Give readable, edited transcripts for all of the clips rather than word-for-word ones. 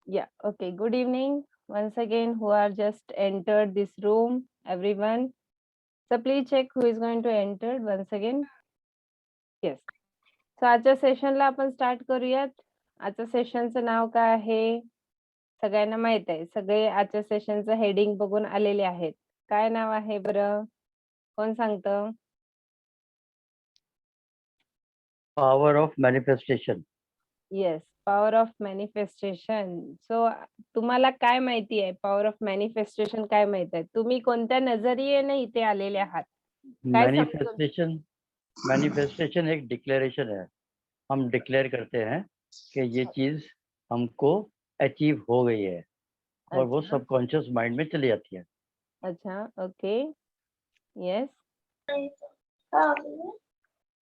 Yeah, okay. Good evening once again, who are just entered this room, everyone. So please check who is going to enter once again. Yes. So आजच्या सेशनला आपण start करूयात. आजच्या सेशनचं नाव काय आहे? सगळ्यांना माहित आहे. सगळे आजच्या सेशनचं हेडिंग बघून आलेले आहेत. काय नाव आहे बरं? कोण सांगतं? Power of manifestation. Yes, power of manifestation. So तुम्हाला काय माहिती आहे? पॉवर ऑफ मॅनिफेस्टेशन काय माहित आहे? तुम्ही कोणत्या नजरियेने इथे आलेले आहात? काय समजून? मैनिफेस्टेशन एक डिक्लेरेशन है. हम डिक्लेयर करते हैं कि ये चीज हमको अचीव हो गई है और वो अच्छा. सबकॉन्शियस माइंड में चली जाती है. अच्छा, ओके. यस.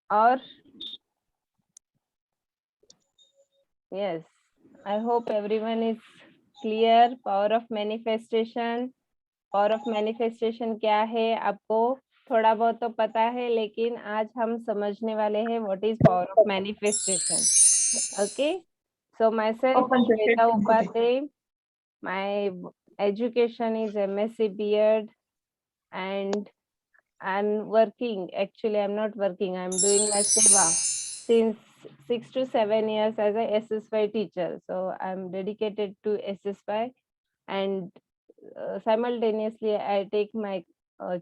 और yes, I hope everyone is clear. Power of manifestation. Power of manifestation क्या है? आपको थोड़ा बहुत तो पता है, लेकिन आज हम समझने वाले हैं what is power of manifestation. Okay. So myself, Shweta Upadhyay. My education is MSc B.Ed and I'm working. Actually, I'm not working. I'm doing my seva since 6 to 7 years as a SSY teacher. So I'm dedicated to SSY, and simultaneously I take my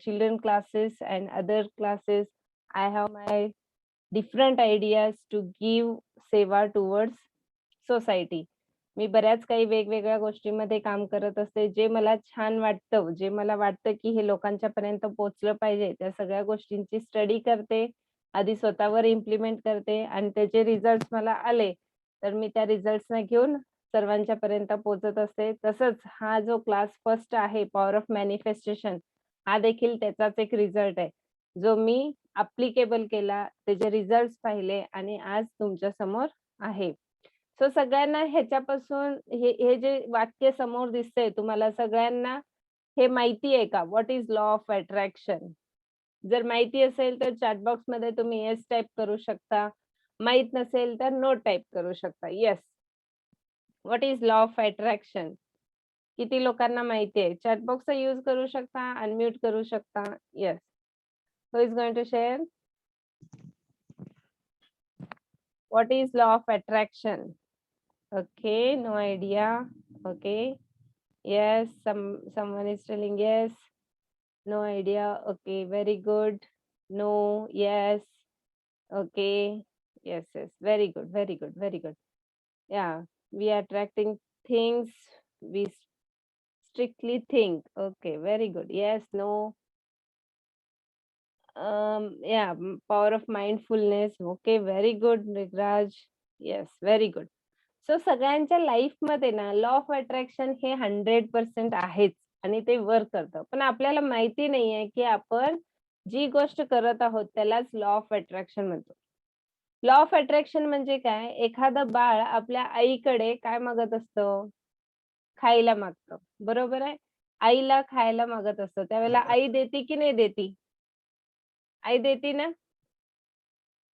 children classes and other classes. I have my different ideas to give seva towards society. मी बऱ्याच काही वेगवेगळ्या गोष्टींमध्ये काम करत असते. जे मला छान वाटतं, जे मला वाटतं की हे लोकांच्या पर्यंत पोहोचलं पाहिजे, त्या सगळ्या गोष्टींची स्टडी करते. आधी स्वतःवर इम्प्लिमेंट करते आणि त्याचे रिझल्ट मला आले तर मी त्या रिझल्ट्सना घेऊन सर्वांच्या पर्यंत पोहोचत असते. तसंच हा जो क्लास फर्स्ट आहे, पॉवर ऑफ मॅनिफेस्टेशन, हा देखील त्याचाच एक रिझल्ट आहे, जो मी अप्लिकेबल केला, त्याचे रिझल्ट पाहिले आणि आज तुमच्या समोर आहे. सो सगळ्यांना ह्याच्यापासून हे जे वाक्य समोर दिसतंय तुम्हाला सगळ्यांना हे माहिती आहे का? What is law of attraction? जर माहिती असेल तर चॅट बॉक्स मध्ये तुम्ही येस टाईप करू शकता. माहित नसेल तर नो टाईप करू शकता. Yes. What is law of attraction? किती लोकांना माहिती आहे? चॅट बॉक्सचा यूज करू शकता, अनम्यूट करू शकता. Yes. Who is going to share? What is law of attraction? Okay, no idea. Okay. Yes, someone is telling yes. No idea. Okay, very good. No, yes. Okay. Yes, yes. Very good, very good, very good. Yeah, we are attracting things we strictly think. Okay, very good. Yes, no. Yeah, power of mindfulness. Okay, very good, Rigraj. Yes, very good. So सगळ्यांच्या लाईफमध्ये ना law of attraction हे 100% आहेच आणि ते work करतं. पण आपल्याला माहिती नाहीये की आपण जी गोष्ट करत आहोत त्यालाच लॉ ऑफ अट्रॅक्शन म्हणतो. लॉ ऑफ अट्रॅक्शन म्हणजे काय? एखादं बाळ आपल्या आईकडे काय मागत असतं? खायला मागतं. बरोबर आहे? आईला खायला मागत असतं. त्यावेळेला आई देते की नाही देती? आई देती ना?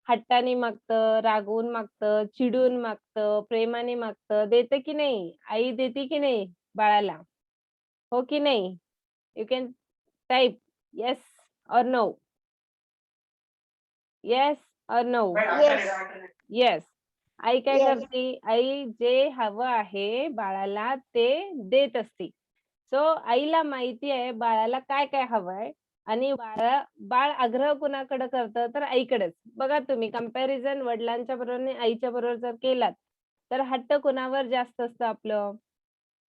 हट्टाने मागतं, रागवून मागतं, चिडून मागतं, प्रेमाने मागतं, देतं की नाही? आई देते की नाही बाळाला? हो की नाही? यू कॅन टाइप येस और नो. येस और नो? येस. आई काय करते? आई जे हवं आहे बाळाला ते देत असते. सो आईला माहिती आहे बाळाला काय काय हवंय आणि बाळ आग्रह कुणाकडे करतं? तर आईकडेच. बघा तुम्ही कंपॅरिझन वडिलांच्या बरोबर आणि आईच्या बरोबर जर केलात तर हट्ट कुणावर जास्त असतं आपलं?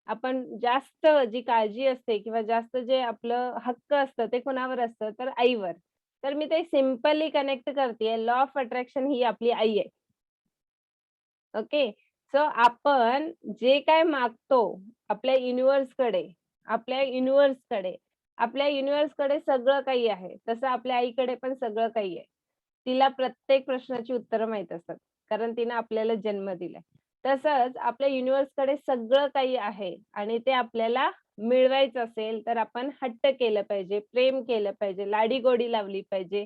आपण जास्त जी काळजी असते किंवा जास्त जे आपलं हक्क असतं ते कुणावर असतं? तर आईवर. तर मी ते सिम्पली कनेक्ट करते. लॉ ऑफ अट्रॅक्शन ही आपली आई आहे. ओके. सो आपण जे काय मागतो आपल्या युनिव्हर्सकडे, आपल्या युनिव्हर्सकडे सगळं काही आहे. तसं आपल्या आईकडे पण सगळं काही आहे. तिला प्रत्येक प्रश्नाची उत्तरं माहीत असतात. कारण तिने आपल्याला जन्म दिलाय. तसंच आपल्या युनिव्हर्सकडे सगळं काही आहे आणि ते आपल्याला मिळवायचं असेल तर आपण हट्ट केलं पाहिजे, प्रेम केलं पाहिजे, लाडीगोडी लावली पाहिजे,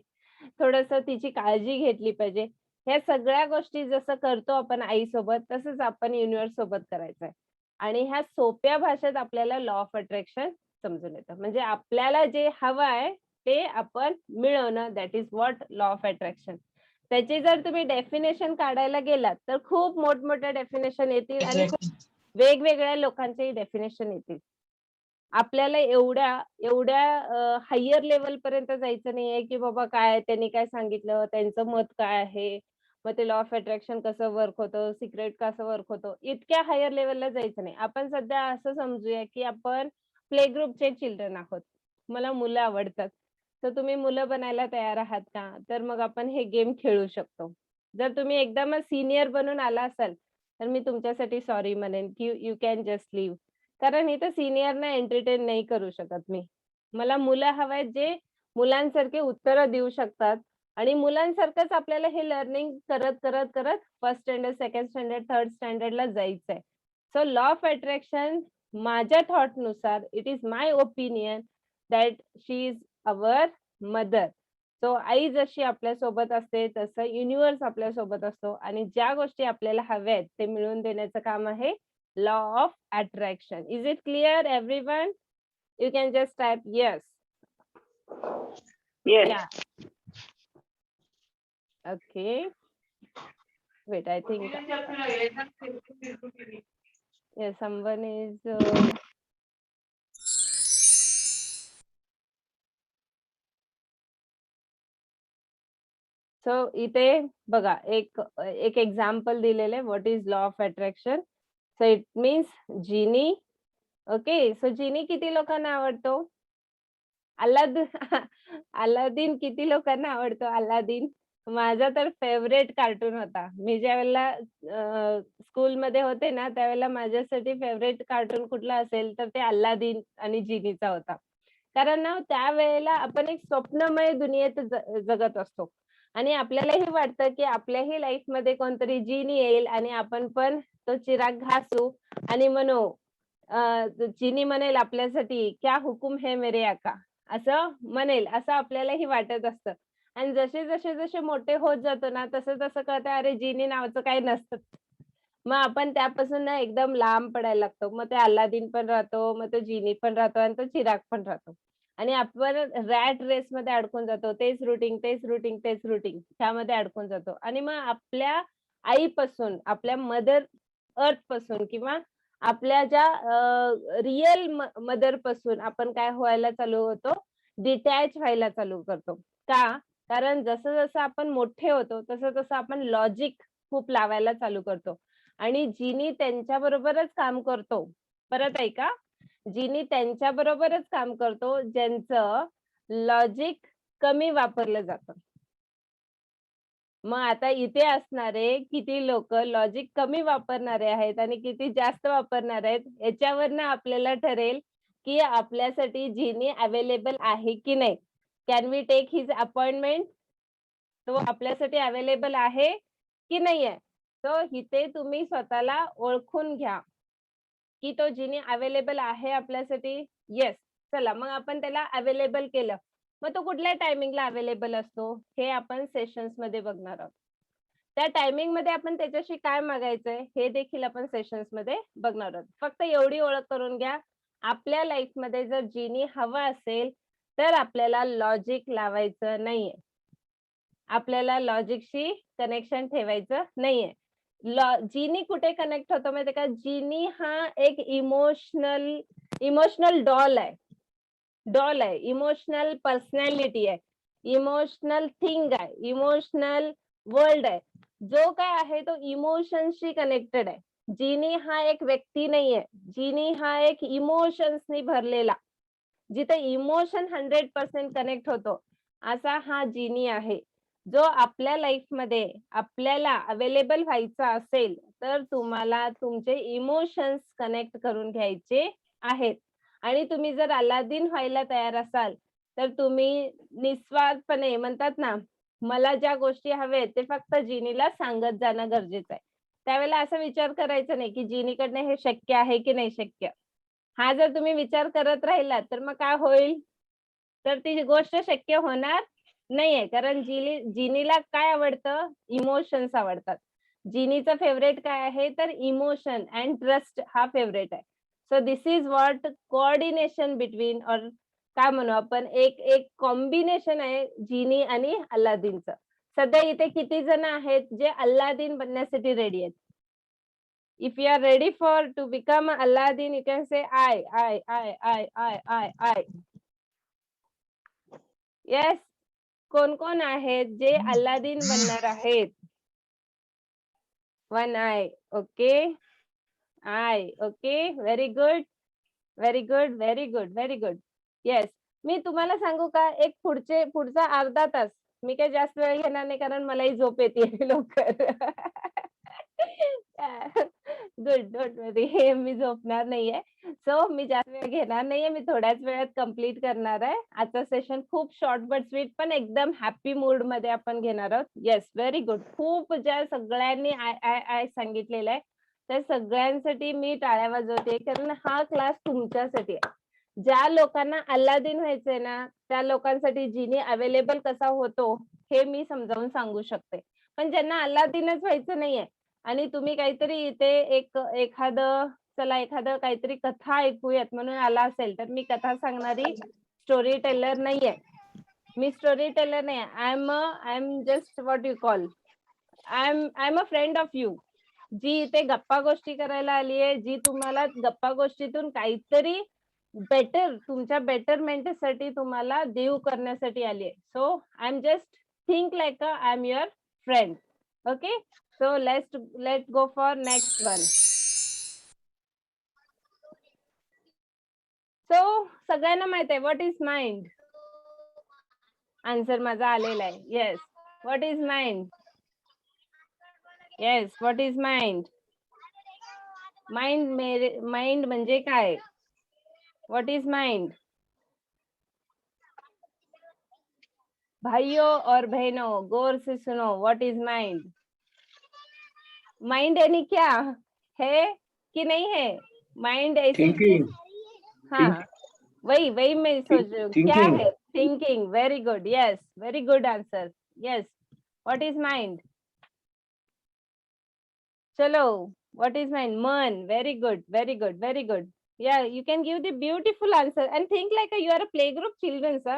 थोडंसं तिची काळजी घेतली पाहिजे. ह्या सगळ्या गोष्टी जसं करतो आपण आईसोबत तसंच आपण युनिव्हर्स सोबत करायचं आहे. आणि ह्या सोप्या भाषेत आपल्याला लॉ ऑफ अट्रॅक्शन समजून येतं. म्हणजे आपल्याला जे हवं आहे ते आपण मिळवणं, that is what law of attraction. त्याची जर तुम्ही डेफिनेशन काढायला गेलात तर खूप मोठमोठ्या डेफिनेशन येतील आणि वेगवेगळ्या लोकांचे डेफिनेशन येतील. आपल्याला एवढ्या हायर लेवल पर्यंत जायचं नाहीये, की बाबा काय त्यांनी काय सांगितलं, त्यांचं मत काय आहे, मग ते लॉ ऑफ अट्रॅक्शन कसं वर्क होतं, सिक्रेट कसं वर्क होतं, इतक्या हायर लेवलला जायचं नाही. आपण सध्या असं समजूया, की आपण प्ले ग्रुपचे चिल्ड्रन आहोत. मला मुलं आवडतात. तर तुम्ही मुलं बनायला तयार आहात का? तर मग आपण हे गेम खेळू शकतो. जर तुम्ही एकदमच सीनियर बनून आला असाल, तर मी तुमच्यासाठी सॉरी म्हणेन, की यू कॅन जस्ट लीव्ह. कारण इथं सीनियरना एंटरटेन नाही करू शकत मी. मला मुलं हवं जे मुलांसारखे उत्तरं देऊ शकतात आणि मुलांसारखंच आपल्याला हे लर्निंग करत फर्स्ट स्टँडर्ड, सेकंड स्टँडर्ड, थर्ड स्टँडर्डला जायचंय. सो लॉ ऑफ अट्रॅक्शन माझ्या थॉटनुसार it is my opinion that she is our mother. So आई जशी आपल्यासोबत असते तसं युनिव्हर्स आपल्यासोबत असतो आणि ज्या गोष्टी आपल्याला हव्या आहेत ते मिळवून देण्याचं काम आहे law of attraction. Is it clear, everyone? You can just type yes. Yes. Yeah. Okay. Wait, I think yes, someone is. So इथे बघा एक एक्झाम्पल दिलेले what is law of attraction. So it means genie. Okay, so genie किती लोकांना आवडतो? Aladdin किती लोकांना आवडतो? अलादीन माझा तर फेवरेट कार्टून होता. मी ज्यावेळेला स्कूलमध्ये होते ना त्यावेळेला माझ्यासाठी फेवरेट कार्टून कुठला असेल तर ते अलादीन आणि जिनीचा होता. कारण ना त्यावेळेला आपण एक स्वप्नमय दुनियेत जगत असतो आणि आपल्यालाही वाटतं की आपल्याही लाईफमध्ये कोणतरी जिनी येईल आणि आपण पण तो चिराग घासू आणि म्हणू जिनी म्हणेल आपल्यासाठी क्या हुकुम है मेरे आका, असं म्हणेल असं आपल्यालाही वाटत असतं. आणि जसे मोठे होत जातो ना तसं कळतं अरे जिनी नावाचं काही नसतं. मग आपण त्यापासून ना एकदम लांब पडायला लागतो. मग ते अल्लादीन पण राहतो, मग तो जिनी पण राहतो आणि तो चिराग पण राहतो. आणि आपण रॅट रेस मध्ये अडकून जातो. तेच रुटीन त्यामध्ये अडकून जातो. आणि मग आपल्या आईपासून, आपल्या मदर अर्थ पासून किंवा आपल्या ज्या रिअल मदर पासून आपण काय व्हायला चालू होतो, डिटॅच व्हायला चालू करतो. का? कारण जसं आपण मोठे होतो तसं आपण लॉजिक खूप लावायला चालू करतो आणि जिनी त्यांच्या बरोबरच काम करतो. परत ऐका, जिनी त्यांच्या बरोबरच काम करतो ज्यांचं लॉजिक कमी वापरलं जातं. मग आता इथे असणारे किती लोक लॉजिक कमी वापरणारे आहेत आणि किती जास्त वापरणार आहेत याच्यावरनं आपल्याला ठरेल की आपल्यासाठी जिनी अवेलेबल आहे की नाही. Can we take his appointment? तो आपल्यासाठी अवेलेबल आहे की नाही आहे. सो इथे तुम्ही स्वतःला ओळखून घ्या की तो जिनी अवेलेबल आहे आपल्यासाठी. येस, चला मग आपण त्याला अवेलेबल केलं. मग तो कुठल्या टायमिंगला अवेलेबल असतो हे आपण सेशन्स मध्ये बघणार आहोत. त्या टायमिंग मध्ये आपण त्याच्याशी काय मागायचंय हे देखील आपण सेशन्स मध्ये बघणार आहोत. फक्त एवढी ओळख करून घ्या, आपल्या लाईफ मध्ये जर जिनी हवा असेल तर आपल्याला लॉजिक लावायचं नाहीये, आपल्याला लॉजिकशी कनेक्शन ठेवायचं नाहीये. जिनी कुठे कनेक्ट होतो माहितीये का? जिनी हा एक इमोशनल डॉल आहे. इमोशनल पर्सनॅलिटी आहे, इमोशनल थिंग आहे, इमोशनल वर्ल्ड आहे. जो काय आहे तो इमोशनशी कनेक्टेड आहे. जिनी हा एक व्यक्ती नाहीये, जिनी हा एक इमोशन्सनी भरलेला, जिथे इमोशन 100% कनेक्ट होतो असा हा जिनी आहे. जो आपल्या लाईफ मध्ये आपल्याला अवेलेबल व्हायचा असेल तर तुम्हाला तुमचे इमोशन्स कनेक्ट करून घ्यायचे आहेत. आणि तुम्ही जर अलादीन व्हायला तयार असाल तर तुम्ही निस्वार्थपणे म्हणतात ना, मला ज्या गोष्टी हव्यात ते फक्त जिनीला सांगत जाणं गरजेचं आहे. त्यावेळेला असा विचार करायचा नाही की जिनीकडनं हे शक्य आहे की नाही शक्य. हा जर तुम्ही विचार करत राहिलात तर मग काय होईल, तर ती गोष्ट शक्य होणार नाही आहे, कारण जिनीला काय आवडतं, इमोशन्स आवडतात. जिनीचं फेवरेट काय आहे, तर इमोशन अँड ट्रस्ट हा फेवरेट आहे. So this is what coordination between, और काय म्हणू आपण, एक एक कॉम्बिनेशन आहे जिनी आणि अल्लादीनचं. सध्या इथे किती जण आहेत जे अल्लादीन बनण्यासाठी रेडी आहेत? If you are ready for to become Aladdin, you can say I. Yes. कोण कोण आहेत जे अल्लादीन बनणार आहेत? One I. Okay. I. Okay. Very good. Very good. Very good. Very good. Yes. मी तुम्हाला सांगू का, एक पुढचा अर्धा तास मी काही जास्त वेळ घेणार नाही, कारण मलाही झोप येते लवकर. गुड. डोंट वरी. मी झोपणार नाहीये. सो मी जास्त वेळ घेणार नाहीये. मी थोड्याच वेळात कंप्लीट करणार आहे. आजचा सेशन खूप शॉर्ट बट स्वीट, पण एकदम हॅपी मूड मध्ये आपण घेणार आहोत. Yes, very good. खूप ज्या सगळ्यांनी आय सांगितलेलं आहे, त्या सगळ्यांसाठी मी टाळ्या वाजवते, कारण हा क्लास तुमच्यासाठी आहे. ज्या लोकांना अल्लादीन व्हायचंय ना, त्या लोकांसाठी जिनी अवेलेबल कसा होतो हे मी समजावून सांगू शकते. पण ज्यांना अल्लादीनच व्हायचं नाहीये आणि तुम्ही काहीतरी इथे एखादं काहीतरी कथा ऐकूयात म्हणून आला असेल, तर मी कथा सांगणारी स्टोरी टेलर नाहीये. मी स्टोरी टेलर नाही. I am just what you call, I am a friend of you, जी इथे गप्पा गोष्टी करायला आली आहे, जी तुम्हाला गप्पा गोष्टीतून काहीतरी बेटर, तुमच्या बेटरमेंटसाठी तुम्हाला देव करण्यासाठी आली आहे. So I am just think like I am your friend. Okay. So let's go for next one. So सगळ्यांना माहित आहे व्हॉट इज माइंड? आन्सर माझा आलेला आहे. Yes. What is mind? Yes, what is mind? Mind म्हणजे काय? What is mind? भाइयों और बहनों, गौर से सुनो, व्हाट इज माइंड? माइंड यानी क्या है कि नहीं है? माइंड ऐसी चीज, हाँ, वही मैं सोच रही हूँ क्या है? Thinking. Very good. Yes, very good answer. Yes, what is mind? चलो, व्हाट इज माइंड? मन. Very good, very good, very good. Yeah, you can give the beautiful answer and think like you are a playgroup children, sir.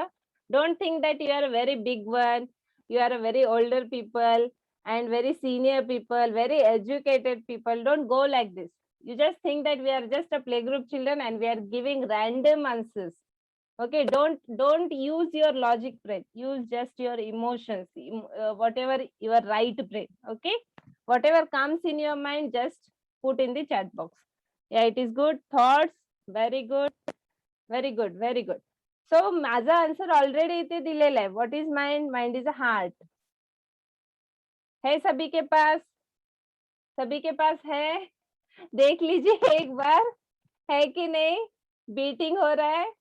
Don't think that you are a very big one. You are a very older people and very senior people, very educated people. Don't go like this. You just think that we are just a playgroup children and we are giving random answers. Okay, don't use your logic brain. Use just your emotions, whatever your right brain. Okay, whatever comes in your mind, just put in the chat box. Yeah, it is good. Thoughts. Very good. Very good. Very good. So माझा answer already इथे दिलेला आहे. What is mind? Mind is a heart. है सभी के pass? सभी के pass है? देख लीजिए एक बार, है कि नहीं? बीटिंग हो रहा है?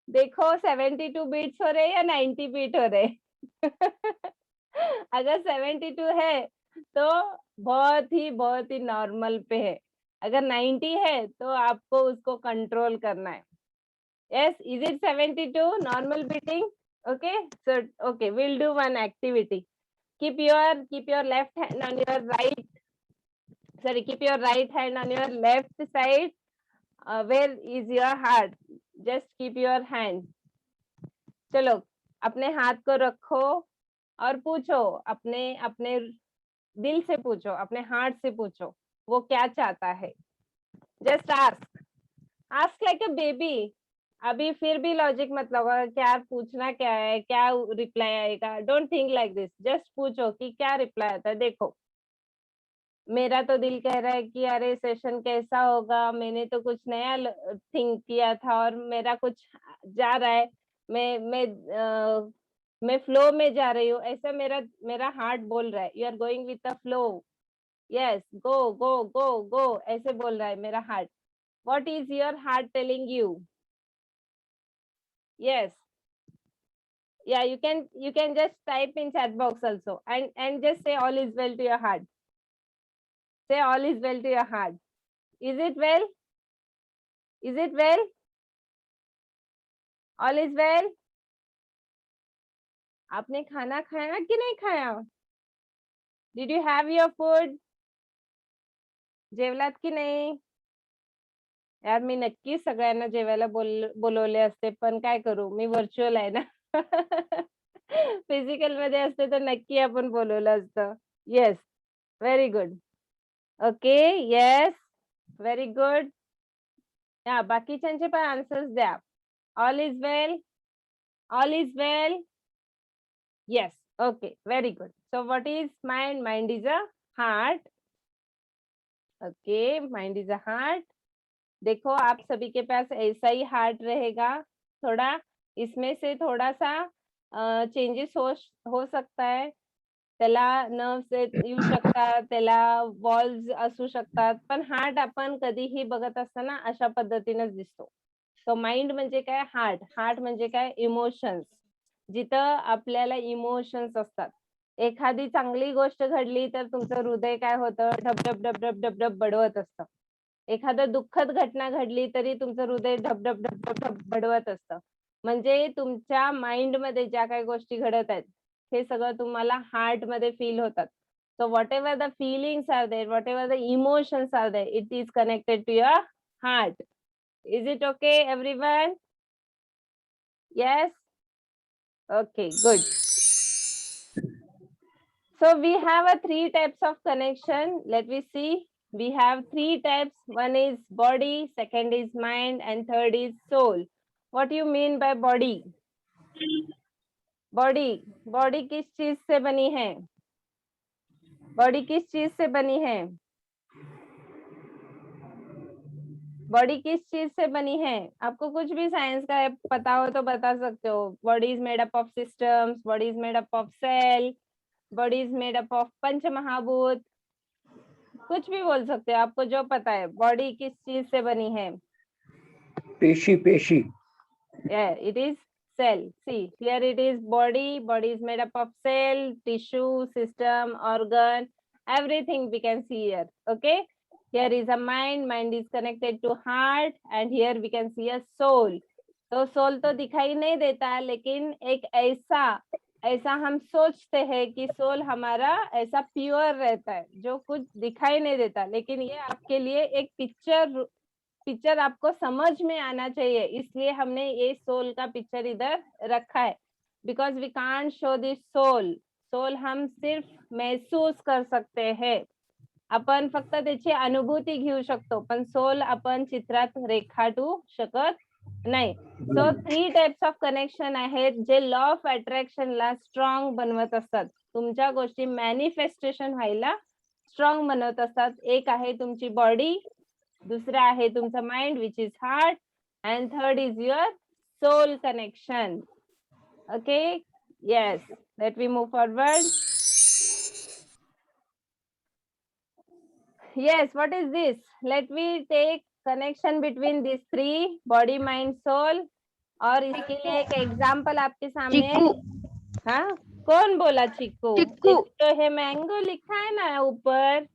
देखो 72 बीट्स हो रहे हैं या 90 बीट हो रहे हैं? अगर 72 है तो बहुत ही नॉर्मल पे है. अगर 90 है तो आपको उसको कंट्रोल करना है. Yes, is it 72 normal beating? Okay, so okay, we'll do one activity. Keep your left hand on your right. Sorry, keep your right hand on your left side. Where is your heart? Just keep your hand. चलो, अपने हाथ को रखो और पूछो, अपने अपने दिल से पूछो, अपने हार्ट से पूछो, वो क्या चाहता है. Just ask like a baby. अभी फिर भी लॉजिक मत लगाओ, क्या पूछना क्या है, क्या रिप्लाई आएगा. Don't think like this. Just पूछो कि क्या रिप्लाई आता है. देखो, मेरा तो दिल कह रहा है कि अरे सेशन कैसा होगा, मैंने तो कुछ नया थिंक किया था और मेरा कुछ जा रहा है. मैं फ्लो में जा रही हूँ, ऐसा मेरा हार्ट बोल रहा है. You are going with the flow. Yes, go go go go ऐसे बोल रहा है मेरा heart. What is your heart telling you? Yes. Yeah, you can just type in chat box also and just say all is well to your heart. Say all is well to your heart. Is it well? Is it well? All is well? आपने खाना खाया कि नहीं खाया? Did you have your food? जेवलात की नाही? यार मी नक्की सगळ्यांना जेवायला बोलवले असते, पण काय करू, मी व्हर्च्युअल आहे ना. फिजिकल मध्ये असते तर नक्की आपण बोलवलं असतं. Yes, very good. Okay, yes, very good. या बाकीच्यांचे पण आन्सर्स द्या. All is well, all is well. Yes, okay, very good. So what is mind? Mind is a heart. Okay, mind is a heart. देखो आप सभी के pass ऐसा ही heart रहेगा. थोड़ा इसमें से थोड़ा सा चेंजेस हो सकता है. त्याला नर्व्स येऊ शकतात, त्याला वॉल्स असू शकतात, पण हार्ट आपण कधीही बघत असताना अशा पद्धतीनेच दिसतो. तो माइंड म्हणजे काय? हार्ट. हार्ट म्हणजे काय? इमोशन्स. जिथं आपल्याला इमोशन्स असतात. एखादी चांगली गोष्ट घडली तर तुमचं हृदय काय होतं? ढबढब ढबढब ढबढब बडवत असतं. एखादं दुःखद घटना घडली तरी तुमचं हृदय ढबढब ढबढब ढब बडवत असतं. म्हणजे तुमच्या माइंड मध्ये ज्या काही गोष्टी घडत आहेत हे सगळं तुम्हाला हार्ट मध्ये फील होतात. So whatever the feelings are there, whatever the emotions are there, it is connected to your heart. Is it okay everyone? Yes, okay, good. So we have a 3 types of connection. Let me see. We have 3 types. One is body, second is mind, and third is soul. What do you mean by body? Body. Body किस चीज से बनी है? Body किस चीज से बनी है? Body किस चीज से बनी है? आपको कुछ भी science का पता हो तो बता सकते हो. Body is made up of systems, body is made up of cell, body is made up of पंच महाभूत. कुछ भी बोल सकते हो, आपको जो पता है. बॉडी किस चीज से बनी है? पेशी पेशी. It is cell. See, here it is body. Body is made up of cell, tissue, system, organ, everything we can see here. Okay. Here is a mind. Mind is connected to heart, and here we can see a soul. तो soul तो दिखाई नहीं देता, लेकिन एक ऐसा हम सोचते हैं कि सोल हमारा ऐसा प्योर रहता है जो कुछ दिखाई नहीं देता. लेकिन ये आपके लिए एक पिक्चर आपको समझ में आना चाहिए, इसलिए हमने ये सोल का पिक्चर इधर रखा है. Because we can't show this soul. Soul हम सिर्फ महसूस कर सकते हैं. आपण फक्त त्याची अनुभूती घेऊ शकतो, पण सोल आपण चित्रात रेखाटू शकत नाही. सो 3 टाइप्स ऑफ कनेक्शन आहेत जे लॉ ऑफ अट्रॅक्शनला स्ट्रॉंग बनवत असतात. तुमच्या गोष्टी मॅनिफेस्टेशन व्हायला स्ट्रॉंग बनवत असतात. एक आहे तुमची बॉडी, दूसरा आहे तुमचा mind which is heart, and third is your soul connection. Okay, yes, let me move forward. Yes, what is this? Let me take connection between these 3, body, mind, soul. और इसके लिए एक एग्जाम्पल आपके सामने. हाँ, कौन बोला चिक्कू? चिक्कू तो है मैंगो लिखा है ना ऊपर.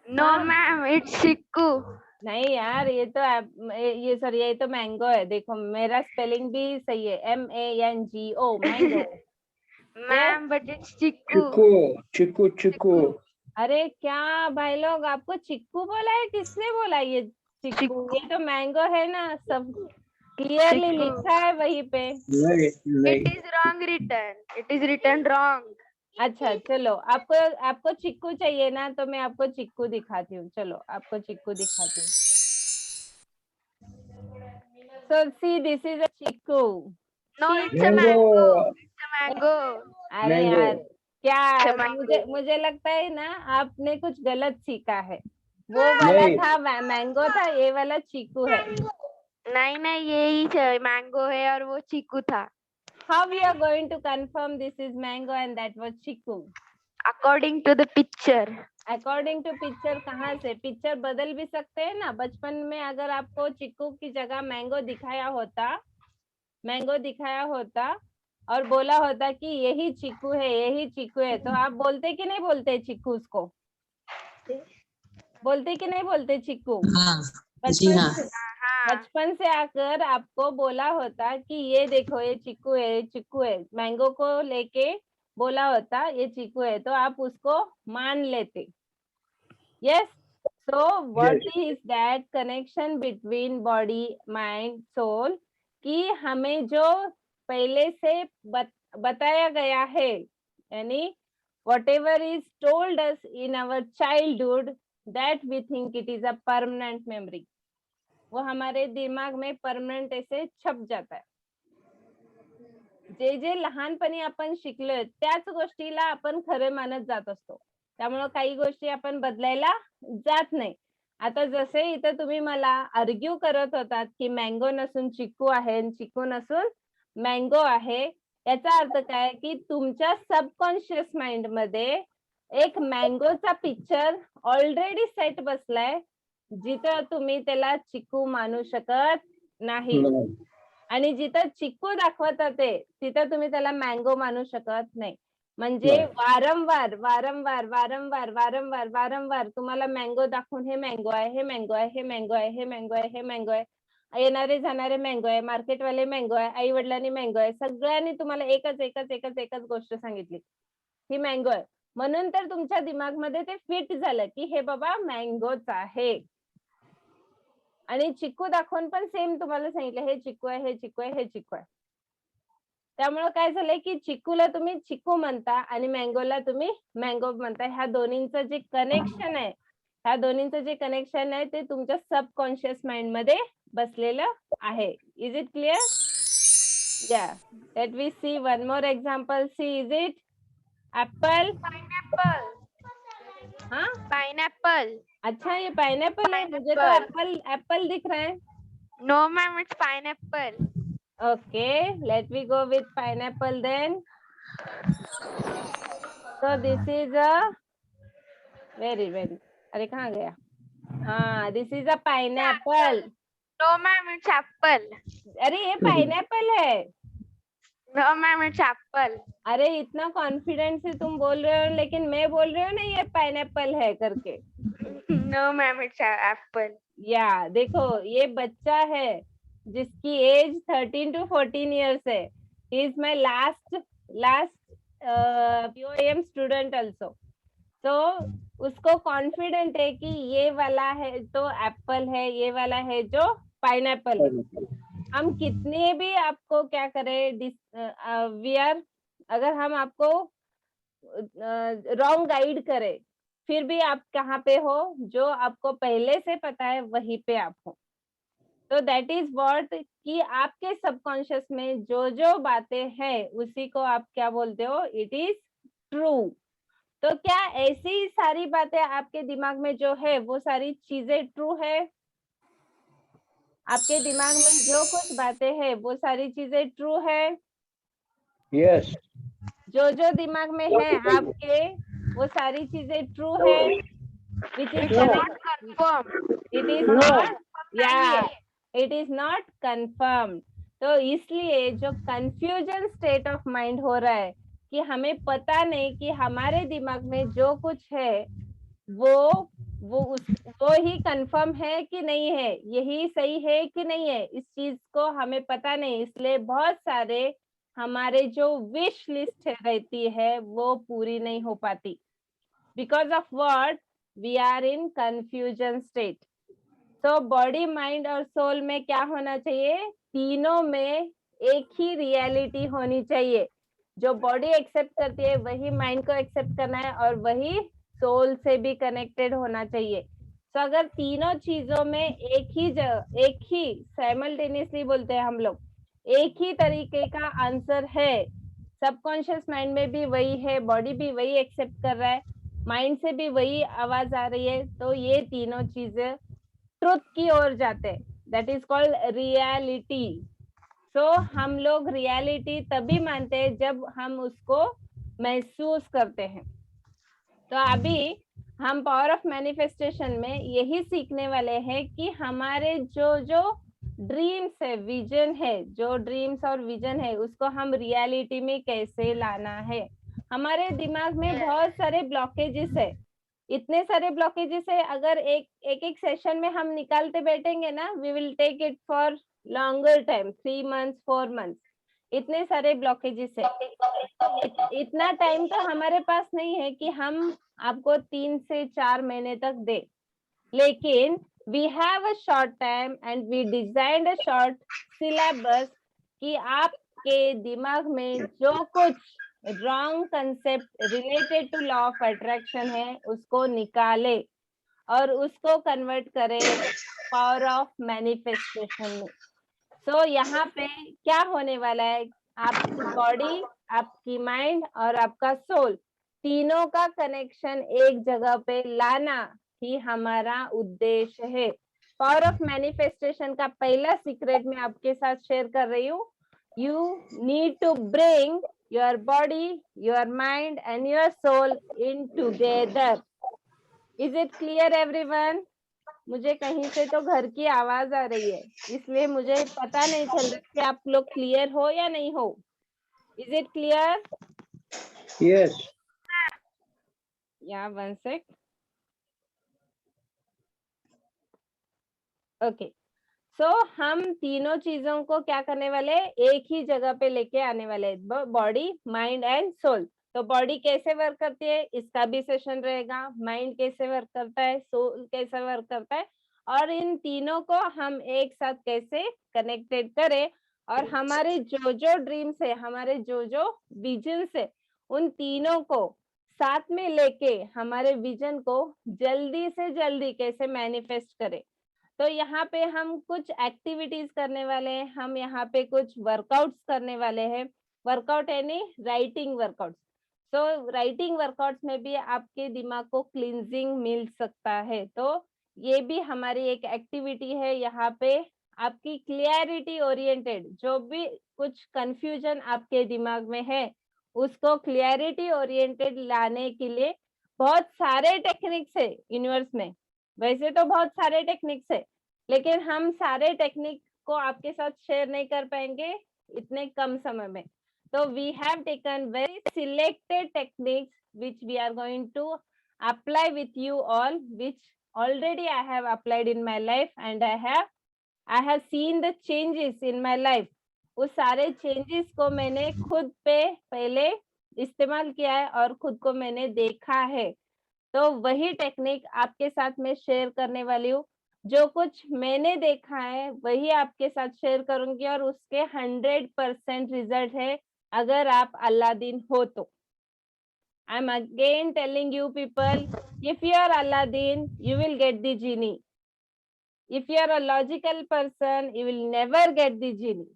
नो मैम, इट्स चिक्कू. नहीं यार, ये तो ये सॉरी, ये तो मैंगो है. देखो मेरा स्पेलिंग भी सही है, MANGO, mango. Ma'am but it's chikoo. Chikoo chikoo chikoo. अरे क्या भाई लोग, आपको चिक्कू बोला है? किसने बोला ये चिक्कू? ये तो मैंगो है ना, सब क्लियरली लिखा है वहीं पे. It is wrong return, it is return wrong. अच्छा चलो, आपको चिक्कू चाहिए ना, तो मैं आपको चिक्कू दिखाती हूँ. चलो आपको चिक्कू दिखाती हूँ. So see, this is a chikoo. No it's a mango, it's a mango. अरे यार क्या, mango. मुझे लगता है ना आपने कुछ गलत सीखा है. वो वाला था मैंगो था, ये वाला चिक्कू है. नहीं नहीं, यही मैंगो है और वो चिक्कू था. How we are going to confirm this is mango and that was chikoo? According to the picture. According to picture कहाँ से? पिक्चर बदल भी सकते हैं ना. बचपन में अगर आपको चिक्कू की जगह मैंगो दिखाया होता और बोला होता कि यही चिक्कू है, यही चिक्कू है, तो आप बोलते कि नहीं बोलते चिक्कू? उसको बोलते कि नहीं बोलते चिक्कू? हाँ, जी बचपन हाँ. से. हाँ बचपन से आकर आपको बोला होता कि ये देखो ये चीकू है, चीकू है, मैंगो को लेके बोला होता ये चीकू है, तो आप उसको मान लेते. Yes. So what is that connection between body, mind, soul? कि हमें जो पहले से बताया गया है, यानी whatever is told us in our childhood, that we think it is a permanent memory. वो हमारे दिमाग में परमनंट ऐसे छप जाता है. जे जे लहानपणी आपण शिकलोय त्याच गोष्टीला आपण खरे मानत जात असतो. त्यामुळे काही गोष्टी आपण बदलायला जात नाही. आता जसे इथं तुम्ही मला आर्ग्यू करत होतात की मँगो नसून चिकू आहे, चिकू नसून मँगो आहे, याचा अर्थ काय की तुमच्या सबकॉन्शियस माइंड मध्ये एक मँगोचा पिक्चर ऑलरेडी सेट बसलाय, जिथं तुम्ही त्याला चिकू मानू शकत नाही. आणि जिथं चिकू दाखवत ते तिथं तुम्ही त्याला मँगो मानू शकत नाही. म्हणजे वारंवार वारंवार वारंवार वारंवार वारंवार तुम्हाला मँगो दाखवून हे मँगो आहे, हे मँगो आहे, हे मँगो आहे, हे मँगो आहे, हे मँगो आहे, येणारे जाणारे मँगो आहे, मार्केटवाले मँगो आहे, आई वडिलांनी मँगो आहे, सगळ्यांनी तुम्हाला एकच एकच एकच एकच गोष्ट सांगितली ही मँगो आहे. म्हणून तर तुमच्या दिमागमध्ये ते फिट झालं की हे बाबा मँगोच आहे. आणि चिकू दाखवून पण सेम तुम्हाला सांगितलं हे चिकू आहे, हे चिकू आहे, हे चिकू आहे. त्यामुळे काय झालंय की चिकूला तुम्ही चिकू म्हणता आणि मँगोला तुम्ही मँगो म्हणता. ह्या दोन्हींचं जे कनेक्शन आहे, ह्या दोन्हींचं जे कनेक्शन आहे ते तुमच्या सबकॉन्शियस माइंड मध्ये बसलेलं आहे. Is it clear? Ya, let we see one more example. See, is it apple? Pineapple. हाँ पाइनएप्पल. अच्छा ये पाइनएप्पल है, मुझे तो एप्पल एप्पल दिख रहा है. No ma'am, it's pineapple. Okay, let me go with pineapple then. So this is a very अरे कहाँ गया? हाँ, this is a pineapple. No ma'am, it's apple. अरे ये पाइनएप्पल है. No ma'am, it's apple. अरे इतना कॉन्फिडेंस से तुम बोल रहे हो, लेकिन मैं बोल रही हूँ ना ये पाइनएप्पल है करके. No ma'am, it's apple. या देखो ये बच्चा है जिसकी एज 13 to 14 years है. He is my last POM student also. तो उसको कॉन्फिडेंट है कि ये वाला है तो एप्पल है, ये वाला है जो पाइनएप्पल है. हम कितने भी आपको क्या करें, अगर हम आपको रॉन्ग गाइड करें, फिर भी आप कहाँ पे हो, जो आपको पहले से पता है वहीं पे आप हो. तो दैट इज व्हाट कि आपके सबकॉन्शियस में जो जो बातें हैं उसी को आप क्या बोलते हो, इट इज ट्रू. तो क्या ऐसी सारी बातें आपके दिमाग में जो है वो सारी चीजें ट्रू है? आपके दिमाग में जो कुछ बातें हैं वो सारी चीजें ट्रू है? यस. जो जो दिमाग में है आपके वो सारी चीजें ट्रू है? Which is Not confirmed. It is not, या इट इज नॉट कंफर्म. तो इसलिए जो कंफ्यूजन स्टेट ऑफ माइंड हो रहा है कि हमें पता नहीं कि हमारे दिमाग में जो कुछ है वो ही कंफर्म है कि नहीं है, यही सही है कि नहीं है, इस चीज को हमें पता नहीं. इसलिए बहुत सारे हमारे जो विश लिस्ट रहती है वो पूरी नहीं हो पाती. Because of what? We are in confusion state. तो बॉडी, माइंड और सोल में क्या होना चाहिए? तीनों में एक ही रियलिटी होनी चाहिए. जो बॉडी एक्सेप्ट करती है वही माइंड को एक्सेप्ट करना है और वही सोल से भी कनेक्टेड होना चाहिए. तो अगर तीनों चीजों में एक ही साइमल्टेनियसली बोलते हैं हम लोग, एक ही तरीके का आंसर है, सबकॉन्शियस माइंड में भी वही है, बॉडी भी वही एक्सेप्ट कर रहा है, माइंड से भी वही आवाज आ रही है, तो ये तीनों चीजें ट्रुथ की ओर जाते हैं. That is called reality. So हम लोग रियलिटी तभी मानते हैं जब हम उसको महसूस करते हैं. तो अभी हम पावर ऑफ मैनिफेस्टेशन में यही सीखने वाले हैं कि हमारे जो जो ड्रीम्स है, विजन है, जो ड्रीम्स और विजन है उसको हम रियलिटी में कैसे लाना है. हमारे दिमाग में बहुत सारे ब्लॉकेजेस है. इतने सारे ब्लॉकेजेस है, अगर एक सेशन में हम निकालते बैठेंगे ना, we will take it for longer time, 3 months 4 months, इतने सारे ब्लॉकेजेस है। इतना टाइम तो हमारे पास नहीं है कि हम आपको 3 से 4 महीने तक दे, लेकिन we have a short time and we designed a short syllabus कि आपके दिमाग में जो कुछ wrong concept related to law of attraction है उसको निकाले और उसको कन्वर्ट करे पावर ऑफ मैनिफेस्टेशन में। सो यहाँ पे क्या होने वाला है, आपकी बॉडी, आपकी माइंड और आपका सोल, तीनों का कनेक्शन एक जगह पे लाना ही हमारा उद्देश्य है। पावर ऑफ मैनिफेस्टेशन का पहला सीक्रेट मैं आपके साथ शेयर कर रही हूँ। You need to bring your body, your mind and your soul in together. Is it clear everyone? मुझे कहीं से तो घर की आवाज आ रही है, इसलिए मुझे पता नहीं चल रहा कि आप लोग क्लियर हो या नहीं हो। Is it clear? Yes. या 1 sec। ओके, सो हम तीनों चीजों को क्या करने वाले, एक ही जगह पे लेके आने वाले, बॉडी, माइंड एंड सोल। तो बॉडी कैसे वर्क करती है इसका भी सेशन रहेगा, माइंड कैसे वर्क करता है, सोल कैसे वर्क करता है, और इन तीनों को हम एक साथ कैसे कनेक्टेड करें, और हमारे जो जो ड्रीम्स है, हमारे जो जो विजन है, उन तीनों को साथ में लेके हमारे विजन को जल्दी से जल्दी कैसे मैनिफेस्ट करें। तो यहाँ पे हम कुछ एक्टिविटीज करने वाले हैं, हम यहाँ पे कुछ वर्कआउट्स करने वाले हैं। वर्कआउट यानी राइटिंग वर्कआउट्स। तो राइटिंग वर्कआउट्स में भी आपके दिमाग को क्लींजिंग मिल सकता है, तो ये भी हमारी एक एक्टिविटी है। यहाँ पे आपकी क्लियरिटी ओरिएंटेड, जो भी कुछ कंफ्यूजन आपके दिमाग में है उसको क्लियरिटी ओरिएंटेड लाने के लिए बहुत सारे टेक्निक्स है यूनिवर्स में। वैसे तो बहुत सारे टेक्निक्स है, लेकिन हम सारे टेक्निक को आपके साथ शेयर नहीं कर पाएंगे इतने कम समय में। तो we have taken very selected techniques which we are going to apply with you all, which already I have applied in my life and I have seen the changes in my life। उस सारे changes को मैंने खुद पे पहले इस्तेमाल KIA है और खुद को मैंने देखा है। तो वही टेक्निक आपके साथ में शेयर करने वाली हूँ। जो कुछ मैंने देखा है वही आपके साथ शेयर करूंगी, और उसके 100% रिजल्ट है अगर आप अलादीन हो तो। I am again telling you people, if you are Aladdin you will get the genie. If you are a logical person, you will never get the genie.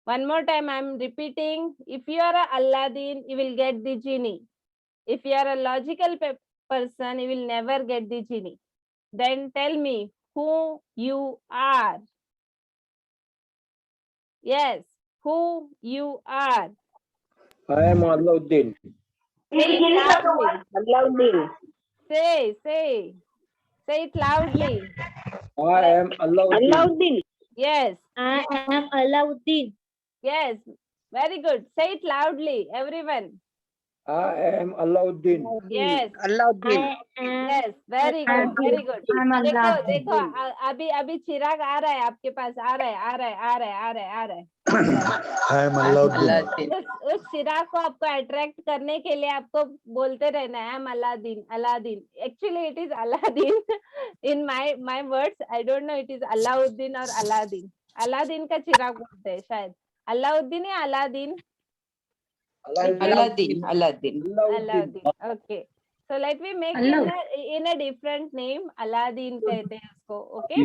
One more time I am repeating, if you are a Aladdin, you will get the genie. If you are a logical person, you will never get the genie. Then tell me who you are. Yes, who you are. I am Alauddin. Say it loudly. Alauddin. Say it loudly. I am Alauddin. Yes, I am Alauddin. yes, very good. Say it loudly, everyone. I am Alauddin. Yes, I am yes, very good, very good. देखो देखो अभी चिराग आ रहा है आपके pass, आ रहा है। I am Alauddin. उस चिराग को आपको अट्रैक्ट करने के लिए आपको बोलते रहना है, I'm Aladdin. Actually it is Aladdin. In my words, I don't know it is Alauddin or Aladdin. Aladdin का चिराग बोलते हैं शायद, Alauddin या Aladdin? Aladdin. Okay. So let me make in a different name. Aladdin कहते हैं उसको. Okay.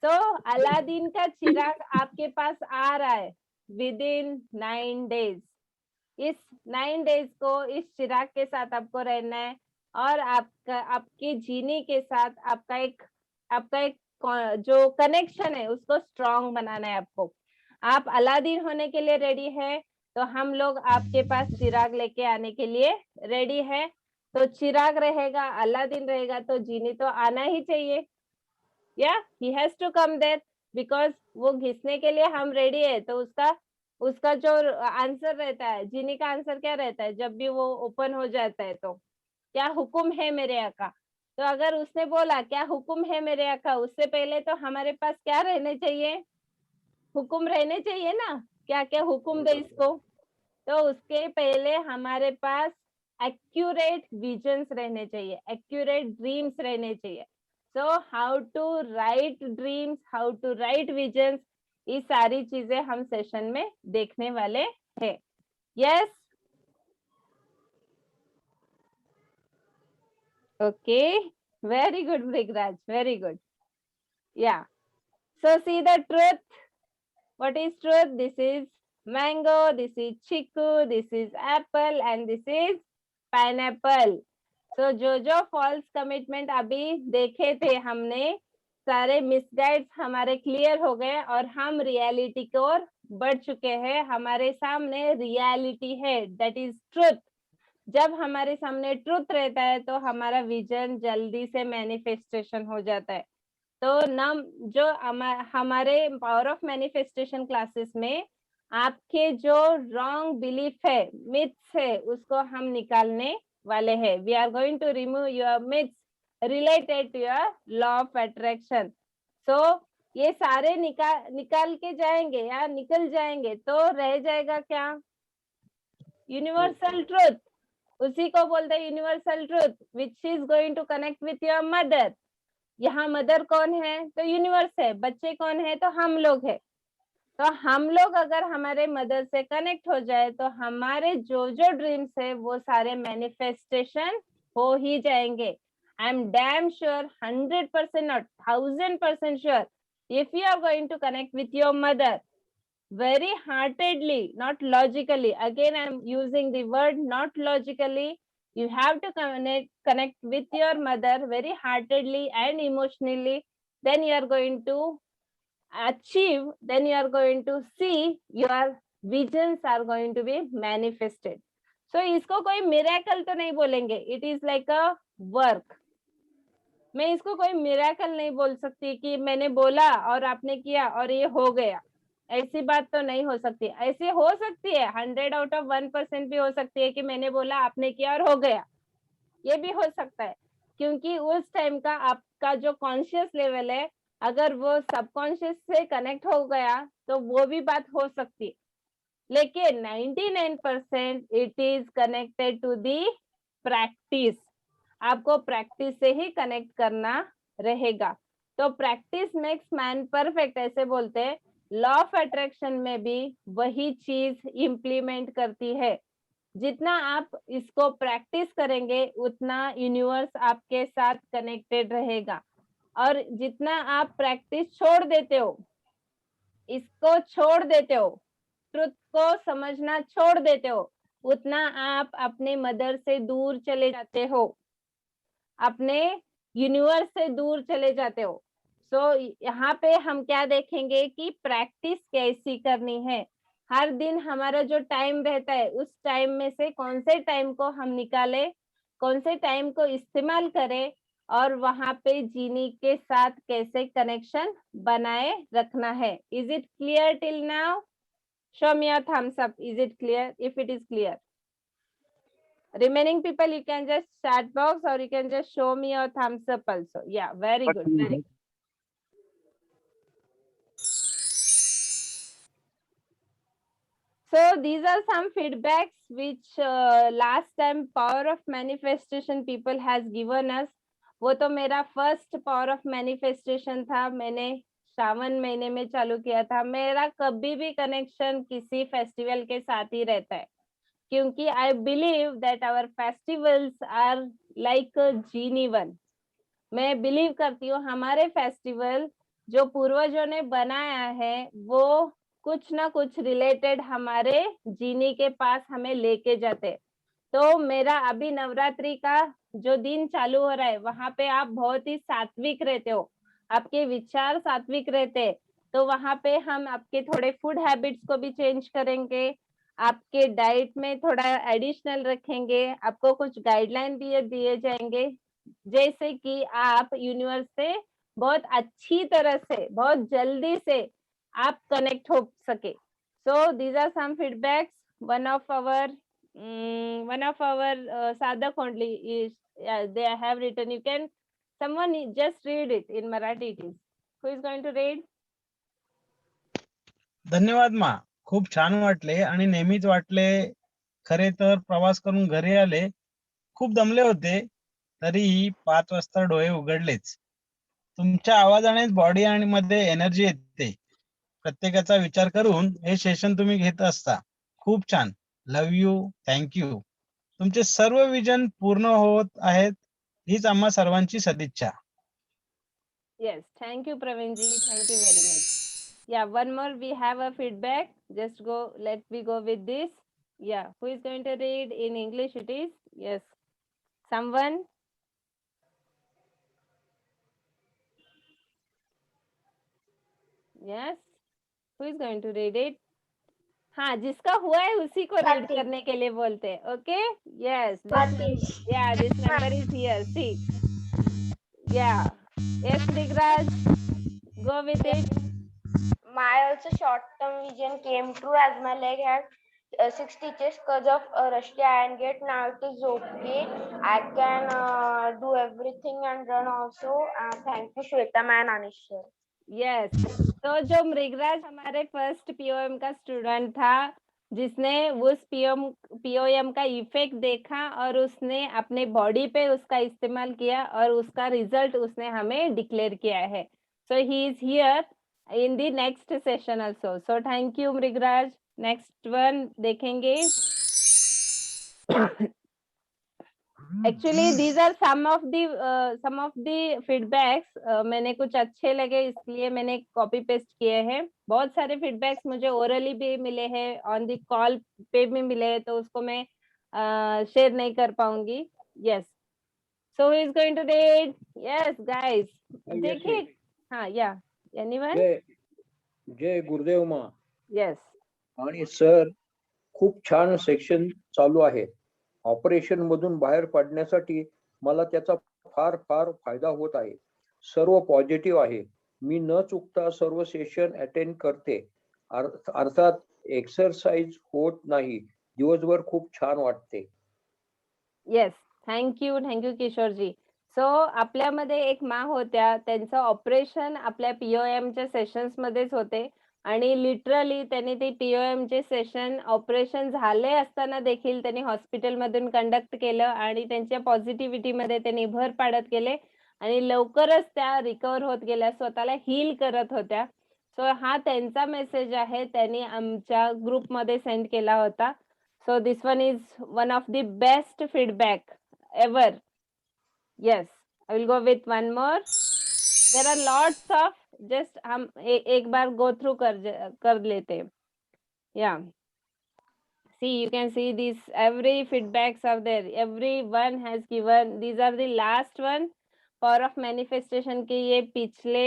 So Aladdin का चिराग आपके पास आ रहा है within 9 days. इस 9 days को इस चिराग के साथ आपको रहना है, और आपके जीनी के साथ आपका एक जो कनेक्शन है उसको स्ट्रॉन्ग बनाना है आपको। आप अलादीन होने के लिए रेडी है, तो हम लोग आपके पास चिराग लेके आने के लिए रेडी है। तो चिराग रहेगा, अलादीन रहेगा, तो जीनी तो आना ही चाहिए। Yeah he has to come there, because वो घिसने के लिए हम रेडी है। तो उसका जो आंसर रहता है, जीनी का आंसर क्या रहता है जब भी वो ओपन हो जाता है? तो क्या हुक्म है मेरे आका। तो अगर उसने बोला क्या हुक्म है मेरे आका, उससे पहले तो हमारे पास क्या रहने चाहिए, हुक्म रहने चाहिए ना, क्या क्या हुक्म दे इसको। तो उसके पहले हमारे पास एक्यूरेट विजन्स रहने चाहिए, एक्यूरेट ड्रीम्स रहने चाहिए। So how to write dreams, how to write visions, ये सारी चीजें हम सेशन में देखने वाले हैं। Yes, okay, very good Mrigraj, very good. Ya, so see the truth. What is truth? This is mango, this is chiku, this is apple and this is pineapple. So जो false commitment अभी देखे थे हमने, सारे मिसगाइड्स हमारे क्लियर हो गए और हम रियलिटी की ओर बढ़ चुके हैं। हमारे सामने रियलिटी है, दैट इज ट्रुथ। जब हमारे सामने ट्रुथ रहता है तो हमारा विजन जल्दी से मैनिफेस्टेशन हो जाता है। तो नम जो हमारे पावर ऑफ मैनिफेस्टेशन क्लासेस में आपके जो रॉन्ग बिलीफ है, मिथ्स है, उसको हम निकालने वाले हैं। We are going to remove your myths related to your law of attraction. So ये सारे निकाल के जाएंगे या निकल जाएंगे तो रह जाएगा क्या, यूनिवर्सल ट्रुथ। उसी को बोलते हैं universal truth, which is going to connect with your mother. यहाँ मदर कौन है, तो यूनिवर्स है। बच्चे कौन है, तो हम लोग है। तो हम लोग अगर हमारे मदर से कनेक्ट हो जाए तो हमारे जो ड्रीम्स है वो सारे मैनिफेस्टेशन हो ही जाएंगे। I am damn sure, 100% not 1000% sure, if you are going to connect with your mother very heartedly, not logically, again I am using the word not logically, you have to connect with your mother very heartedly and emotionally, then you are going to achieve, then you are going to see your visions are going to be manifested. So इसको कोई miracle तो नहीं बोलेंगे, it is like a work. मैं इसको कोई miracle नहीं बोल सकती कि मैंने बोला और आपने किया और ये हो गया, ऐसी बात तो नहीं हो सकती। ऐसे हो सकती है, 100 आउट ऑफ 1% भी हो सकती है कि मैंने बोला आपने किया और हो गया, ये भी हो सकता है। क्योंकि उस टाइम का आपका जो कॉन्शियस लेवल है, अगर वो सबकॉन्शियस से कनेक्ट हो गया तो वो भी बात हो सकती है। लेकिन 99% it is connected to the practice. आपको प्रैक्टिस से ही कनेक्ट करना रहेगा। तो प्रैक्टिस मेक्स मैन परफेक्ट ऐसे बोलते हैं। लॉ ऑफ अट्रैक्शन में भी वही चीज इम्प्लीमेंट करती है। जितना आप इसको प्रैक्टिस करेंगे उतना यूनिवर्स आपके साथ कनेक्टेड रहेगा। और जितना आप प्रैक्टिस छोड़ देते हो, इसको छोड़ देते हो, ट्रुथ को समझना छोड़ देते हो, उतना आप अपने मदर से दूर चले जाते हो, अपने यूनिवर्स से दूर चले जाते हो। सो यहाँ पे हम क्या देखेंगे कि प्रैक्टिस कैसी करनी है। हर दिन हमारा जो टाइम रहता है उस टाइम में से कौन से टाइम को हम निकाले, कौन से टाइम को इस्तेमाल करें और वहां पे जीनी के साथ कैसे कनेक्शन बनाए रखना है। Is it clear till now? Show me your thumbs up, is it clear? If it is clear, remaining people you can just chat box or you can just show me your thumbs up also. Yeah, very good, very good. So these are some feedbacks which last time power of manifestation people has given us. वो तो मेरा first power of manifestation था, मैंने श्रावण महीने में चालू KIA था। मेरा कभी भी कनेक्शन किसी फेस्टिवल के साथ ही रहता है, क्योंकि I believe that our festivals are like genie one. मैं बिलीव करती हूँ हमारे फेस्टिवल जो पूर्वजों ने बनाया है वो कुछ ना कुछ रिलेटेड हमारे जीनी के पास हमें लेके जाते। तो मेरा अभी नवरात्रि का जो दिन चालू हो रहा है वहां पे आप बहुत ही सात्विक रहते हो, आपके विचार सात्विक रहते, तो वहां पे हम आपके थोड़े फूड हैबिट्स को भी चेंज करेंगे, आपके डाइट में थोड़ा एडिशनल रखेंगे, आपको कुछ गाइडलाइन भी दिए जाएंगे जैसे कि आप यूनिवर्स से बहुत अच्छी तरह से बहुत जल्दी से आप कनेक्ट हो सके। So these are some feedbacks. One of our one of our Sadhak only is, they have written. You can, someone just read it in Marathi. It is. Who is going to read? धन्यवाद मा. खूप छान वाटले आणि नेहमीच वाटले. खरे तर प्रवास करून घरी आले, खूप दमले होते, तरीही 5 वाजता डोळे उघडलेच. तुमच्या आवाजानेच बॉडी आणि मध्ये एनर्जी येते. प्रत्येकाचा विचार करून हे सेशन तुम्ही घेत असता. खूप छान. Love you. थँक्यू. तुमचे सर्व विजन पूर्ण होत आहेत हीच आम्हा सर्वांची सदिच्छा. Yes, thank you, Praveelji. Thank you very much. Yeah, one more. We have a feedback. Just go. Let me go with this. Yeah, who is going to read in English? It is. Yes, someone. Yes, who is going to read it? हाँ, जिसका हुआ है उसी को read Swati. करने के लिए बोलते हैं. Okay? Yes. Swati. Yeah, this number is here. See. Yeah. Yes, Digraj. Go with it. My also short-term vision came true as my leg had 6 stitches because of rusty iron gate. Now it is okay. I can do everything and run also. Thank you, Shweta and Anish sir. Yes. तो जो मृगराज हमारे first POM का student था, जिसने उस POM का effect देखा और उसने अपने बॉडी पे उसका इस्तेमाल किया और उसका रिजल्ट उसने हमें डिक्लेयर किया है. So he is here in the next session also. So thank you, Mrigraj. Next one देखेंगे. Actually these are some of the feedbacks. मैंने कुछ अच्छे लगे इसलिए मैंने कॉपी पेस्ट किए हैं. बहुत सारे फीडबैक्स मुझे ओरली भी मिले हैं, ऑन द कॉल पे भी मिले हैं, तो उसको मैं शेयर नहीं कर पाऊंगी. Yes. So who is going to read? Yes, guys. देखिए. हाँ, yeah. Anyone? जय गुरुदेव मा. Yes. आणि सर, खूप छान सेक्शन चालू आहे. ऑपरेशन मधून बाहेर पडण्यासाठी मला त्याचा फार फार फायदा होत आहे. सर्व पॉझिटिव्ह आहे. मी न चुकता सर्व सेशन अटेंड करते. अर्थात एक्सरसाइज होत नाही. दिवसभर खूप छान वाटते. Yes, thank you Kishorji. सो आपल्यामध्ये एक मा होत्या, त्यांचं ऑपरेशन आपल्या पीओएमच्या सेशन्स मध्येच होते आणि लिटरली त्यांनी ते पीओएमचे सेशन ऑपरेशन झाले असताना देखील त्यांनी हॉस्पिटलमधून कंडक्ट केलं आणि त्यांच्या पॉझिटिव्हिटीमध्ये त्यांनी भर पाडत गेले आणि लवकरच त्या रिकवर होत गेल्या, स्वतःला हील करत होत्या. सो हा त्यांचा मेसेज आहे, त्यांनी आमच्या ग्रुपमध्ये सेंड केला होता. So this one is one of the best feedback ever. Yes, I will go with one more. There are lots of, just हम एक बार go through कर लेते. Yeah. See, you can see these, every feedbacks are there. Everyone has given. These are the last one. Power of manifestation के ये पिछले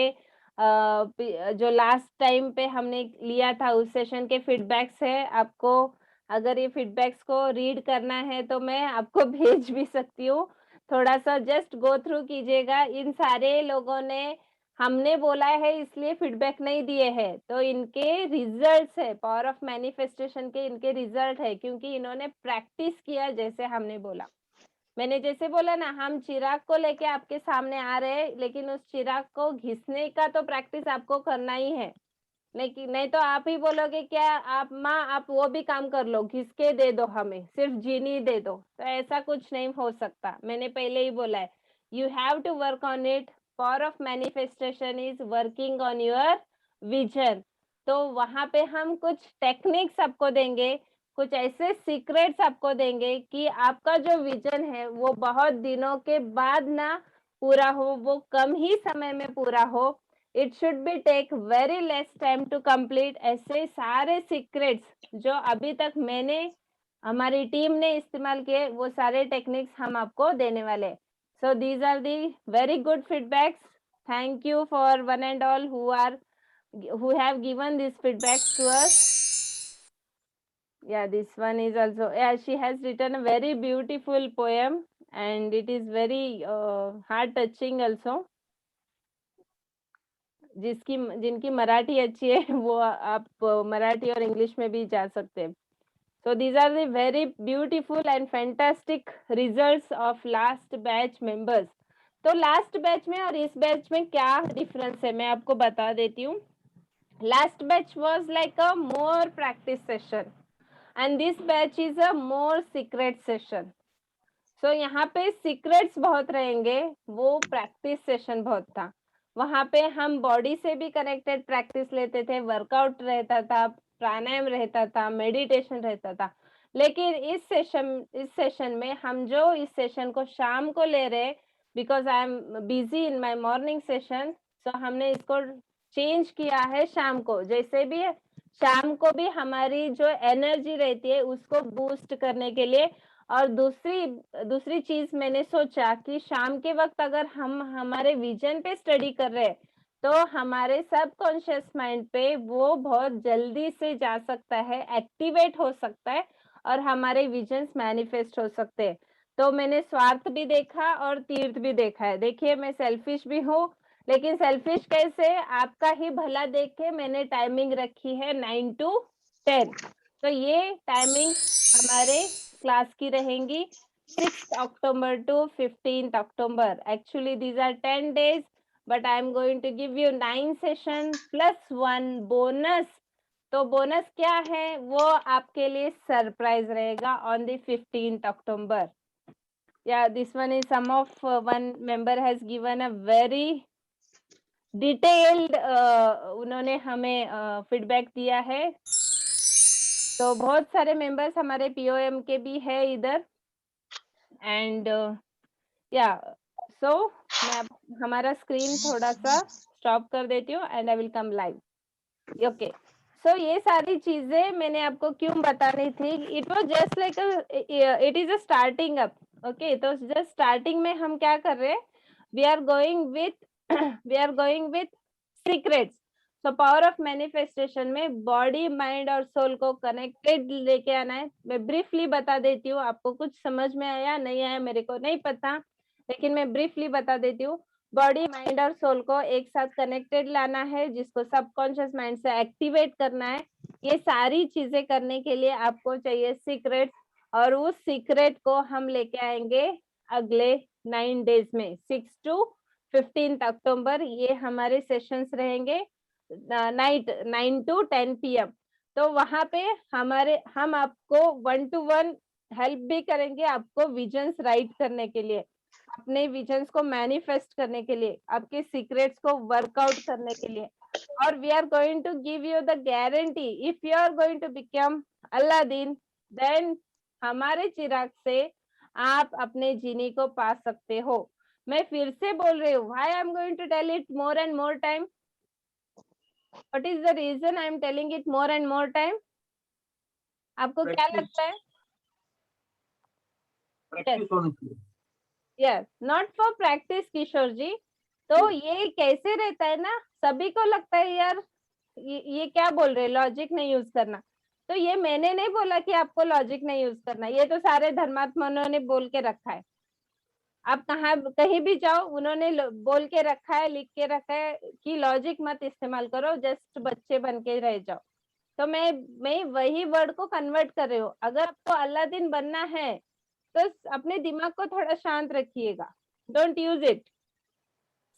जो last time पे हमने लिया था उस session के feedbacks है. आपको अगर ये फीडबैक्स को रीड करना है तो मैं आपको भेज भी सकती हूँ. थोड़ा सा जस्ट गो थ्रू कीजिएगा. इन सारे लोगों ने हमने बोला है इसलिए फीडबैक नहीं दिए हैं, तो इनके रिजल्ट्स है, पावर ऑफ मैनिफेस्टेशन के इनके रिजल्ट है, क्योंकि इन्होंने प्रैक्टिस किया. जैसे हमने बोला, मैंने जैसे बोला ना, हम चिराग को लेके आपके सामने आ रहे हैं, लेकिन उस चिराग को घिसने का तो प्रैक्टिस आपको करना ही है. लेकिन नहीं तो आप ही बोलोगे क्या, आप माँ आप वो भी काम कर लो, घिस के दे दो, हमें सिर्फ जीनी दे दो, तो ऐसा कुछ नहीं हो सकता. मैंने पहले ही बोला है, you have to work on it. Power of manifestation is working on your vision. तो वहां पे हम कुछ टेक्निक्स आपको देंगे, कुछ ऐसे सीक्रेट्स आपको देंगे कि आपका जो विजन है वो बहुत दिनों के बाद ना पूरा हो, वो कम ही समय में पूरा हो. It should be take very less time to complete. ऐसे सारे सीक्रेट्स जो अभी तक मैंने, हमारी टीम ने इस्तेमाल किए, वो सारे टेक्निक्स हम आपको देने वाले. So these are the very good feedbacks. Thank you for one end all who have given these feedbacks to us. Yeah, this one is also, yeah, she has written a very beautiful poem and it is very heart touching also. जिनकी मराठी अच्छी है वो आप मराठी और English में भी जा सकते हैं. So these are the very beautiful and fantastic results of last batch members. तो लास्ट बैच में और इस बैच में क्या डिफरेंस है मैं आपको बता देती हूँ. Last batch was like a more practice session and this batch is a more secret session. So यहाँ पे secrets बहुत रहेंगे, वो practice session बहुत था. वहाँ पे हम बॉडी से भी कनेक्टेड प्रैक्टिस लेते थे, वर्कआउट रहता था, प्राणायाम रहता था, मेडिटेशन रहता था. लेकिन इस सेशन में हम जो इस सेशन को शाम को ले रहे, because I am busy in my morning session, so हमने इसको चेंज किया है शाम को. जैसे भी शाम को भी हमारी जो एनर्जी रहती है उसको बूस्ट करने के लिए. और दूसरी चीज मैंने सोचा कि शाम के वक्त अगर हम हमारे विजन पे स्टडी कर रहे हैं तो हमारे सबकॉन्शियस माइंड पे वो बहुत जल्दी से जा सकता है, एक्टिवेट हो सकता है और हमारे विजन्स मैनिफेस्ट हो सकते हैं. तो मैंने स्वार्थ भी देखा और तीर्थ भी देखा है. देखिए मैं सेल्फिश भी हूँ, लेकिन सेल्फिश कैसे, आपका ही भला देख के मैंने टाइमिंग रखी है 9 to 10. तो ये टाइमिंग हमारे क्लास की रहेंगी 6th October to 15th October. Actually these are 10 days, but I am going to give you 9 session plus 1 bonus. तो बोनस क्या है वो आपके लिए सरप्राइज रहेगा on the 15th October. Yeah, this one is some of one member has given a very detailed उन्होंने हमें feedback दिया है. तो बहुत सारे मेंबर्स हमारे पीओएम के भी है इधर. एंड या सो मैं हमारा स्क्रीन थोड़ा सा स्टॉप कर देती हूँ and I will come live. Okay, so ये सारी चीजें मैंने आपको क्यों बतानी थी. It was just like it is a starting up. Okay, तो जस्ट स्टार्टिंग में हम क्या कर रहे हैं, we are going with secrets. तो पावर ऑफ मैनिफेस्टेशन में बॉडी, माइंड और सोल को कनेक्टेड लेके आना है. मैं ब्रीफली बता देती हूँ, आपको कुछ समझ में आया नहीं आया मेरे को नहीं पता, लेकिन मैं ब्रीफली बता देती हूँ. बॉडी, माइंड और सोल को एक साथ कनेक्टेड लाना है, जिसको सबकॉन्शियस माइंड से एक्टिवेट करना है. ये सारी चीजें करने के लिए आपको चाहिए सीक्रेट, और उस सीक्रेट को हम लेके आएंगे अगले 9 डेज में. 6 to 15th October ये हमारे सेशंस रहेंगे नाइट 9 to 10 PM. तो वहां पे हम आपको 1-to-1 हेल्प भी करेंगे, आपको विजन्स राइट करने के लिए, अपने विजन्स को मैनिफेस्ट करने के लिए, आपके सीक्रेट्स को वर्कआउट करने के लिए. और we are going to give you the guarantee, if you are going to become Aladdin, then हमारे चिराग से आप अपने जीनी को पा सकते हो. मैं फिर से बोल रही हूँ, why I am going to tell it more and more time. What is the reason I am telling it more and more time? आपको क्या लगता है? Yes, not for practice Kishore जी. तो ये कैसे रहता है ना, सभी को लगता है यार ये क्या बोल रहे, लॉजिक नहीं यूज करना. तो ये मैंने नहीं बोला कि आपको लॉजिक नहीं यूज करना, ये तो सारे धर्मात्माओं ने बोल के रखा है. आप कहीं भी जाओ, उन्होंने बोल के रखा है, लिख के रखा है कि लॉजिक मत इस्तेमाल करो, जस्ट बच्चे बन के रह जाओ. तो मैं वही वर्ड को कन्वर्ट कर रही हूँ. अगर आपको अल्लादीन बनना है तो अपने दिमाग को थोड़ा शांत रखिएगा, डोंट यूज इट.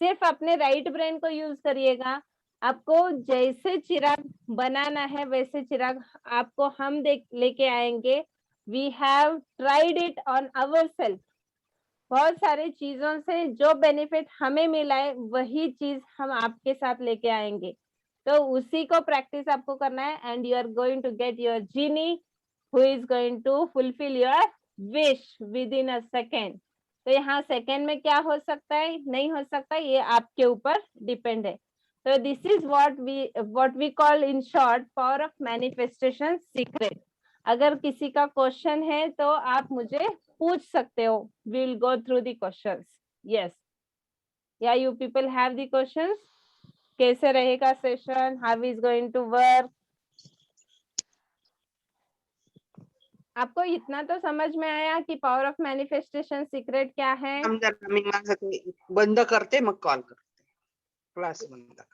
सिर्फ अपने राइट ब्रेन को यूज करिएगा. आपको जैसे चिराग बनाना है वैसे चिराग आपको हम लेके आएंगे. We have tried it on our self. बहुत सारी चीजों से जो बेनिफिट हमें मिला है वही चीज हम आपके साथ लेके आएंगे. तो उसी को प्रैक्टिस आपको करना है and you are going to get your genie who is going to fulfil your wish within a second. तो यहाँ सेकेंड में क्या हो सकता है, नहीं हो सकता, ये आपके ऊपर डिपेंड है. तो this is what we call in short power of manifestation secret. अगर किसी का क्वेश्चन है तो आप मुझे पूछ सकते हो. We will go through the questions. Yes, ya you people have the questions. कैसे रहेगा session, how is going to work. आपको इतना तो समझ में आया कि पावर ऑफ मैनिफेस्टेशन सीक्रेट क्या है. मी माझं ते बंद करते मग कॉल करते, क्लास बंद.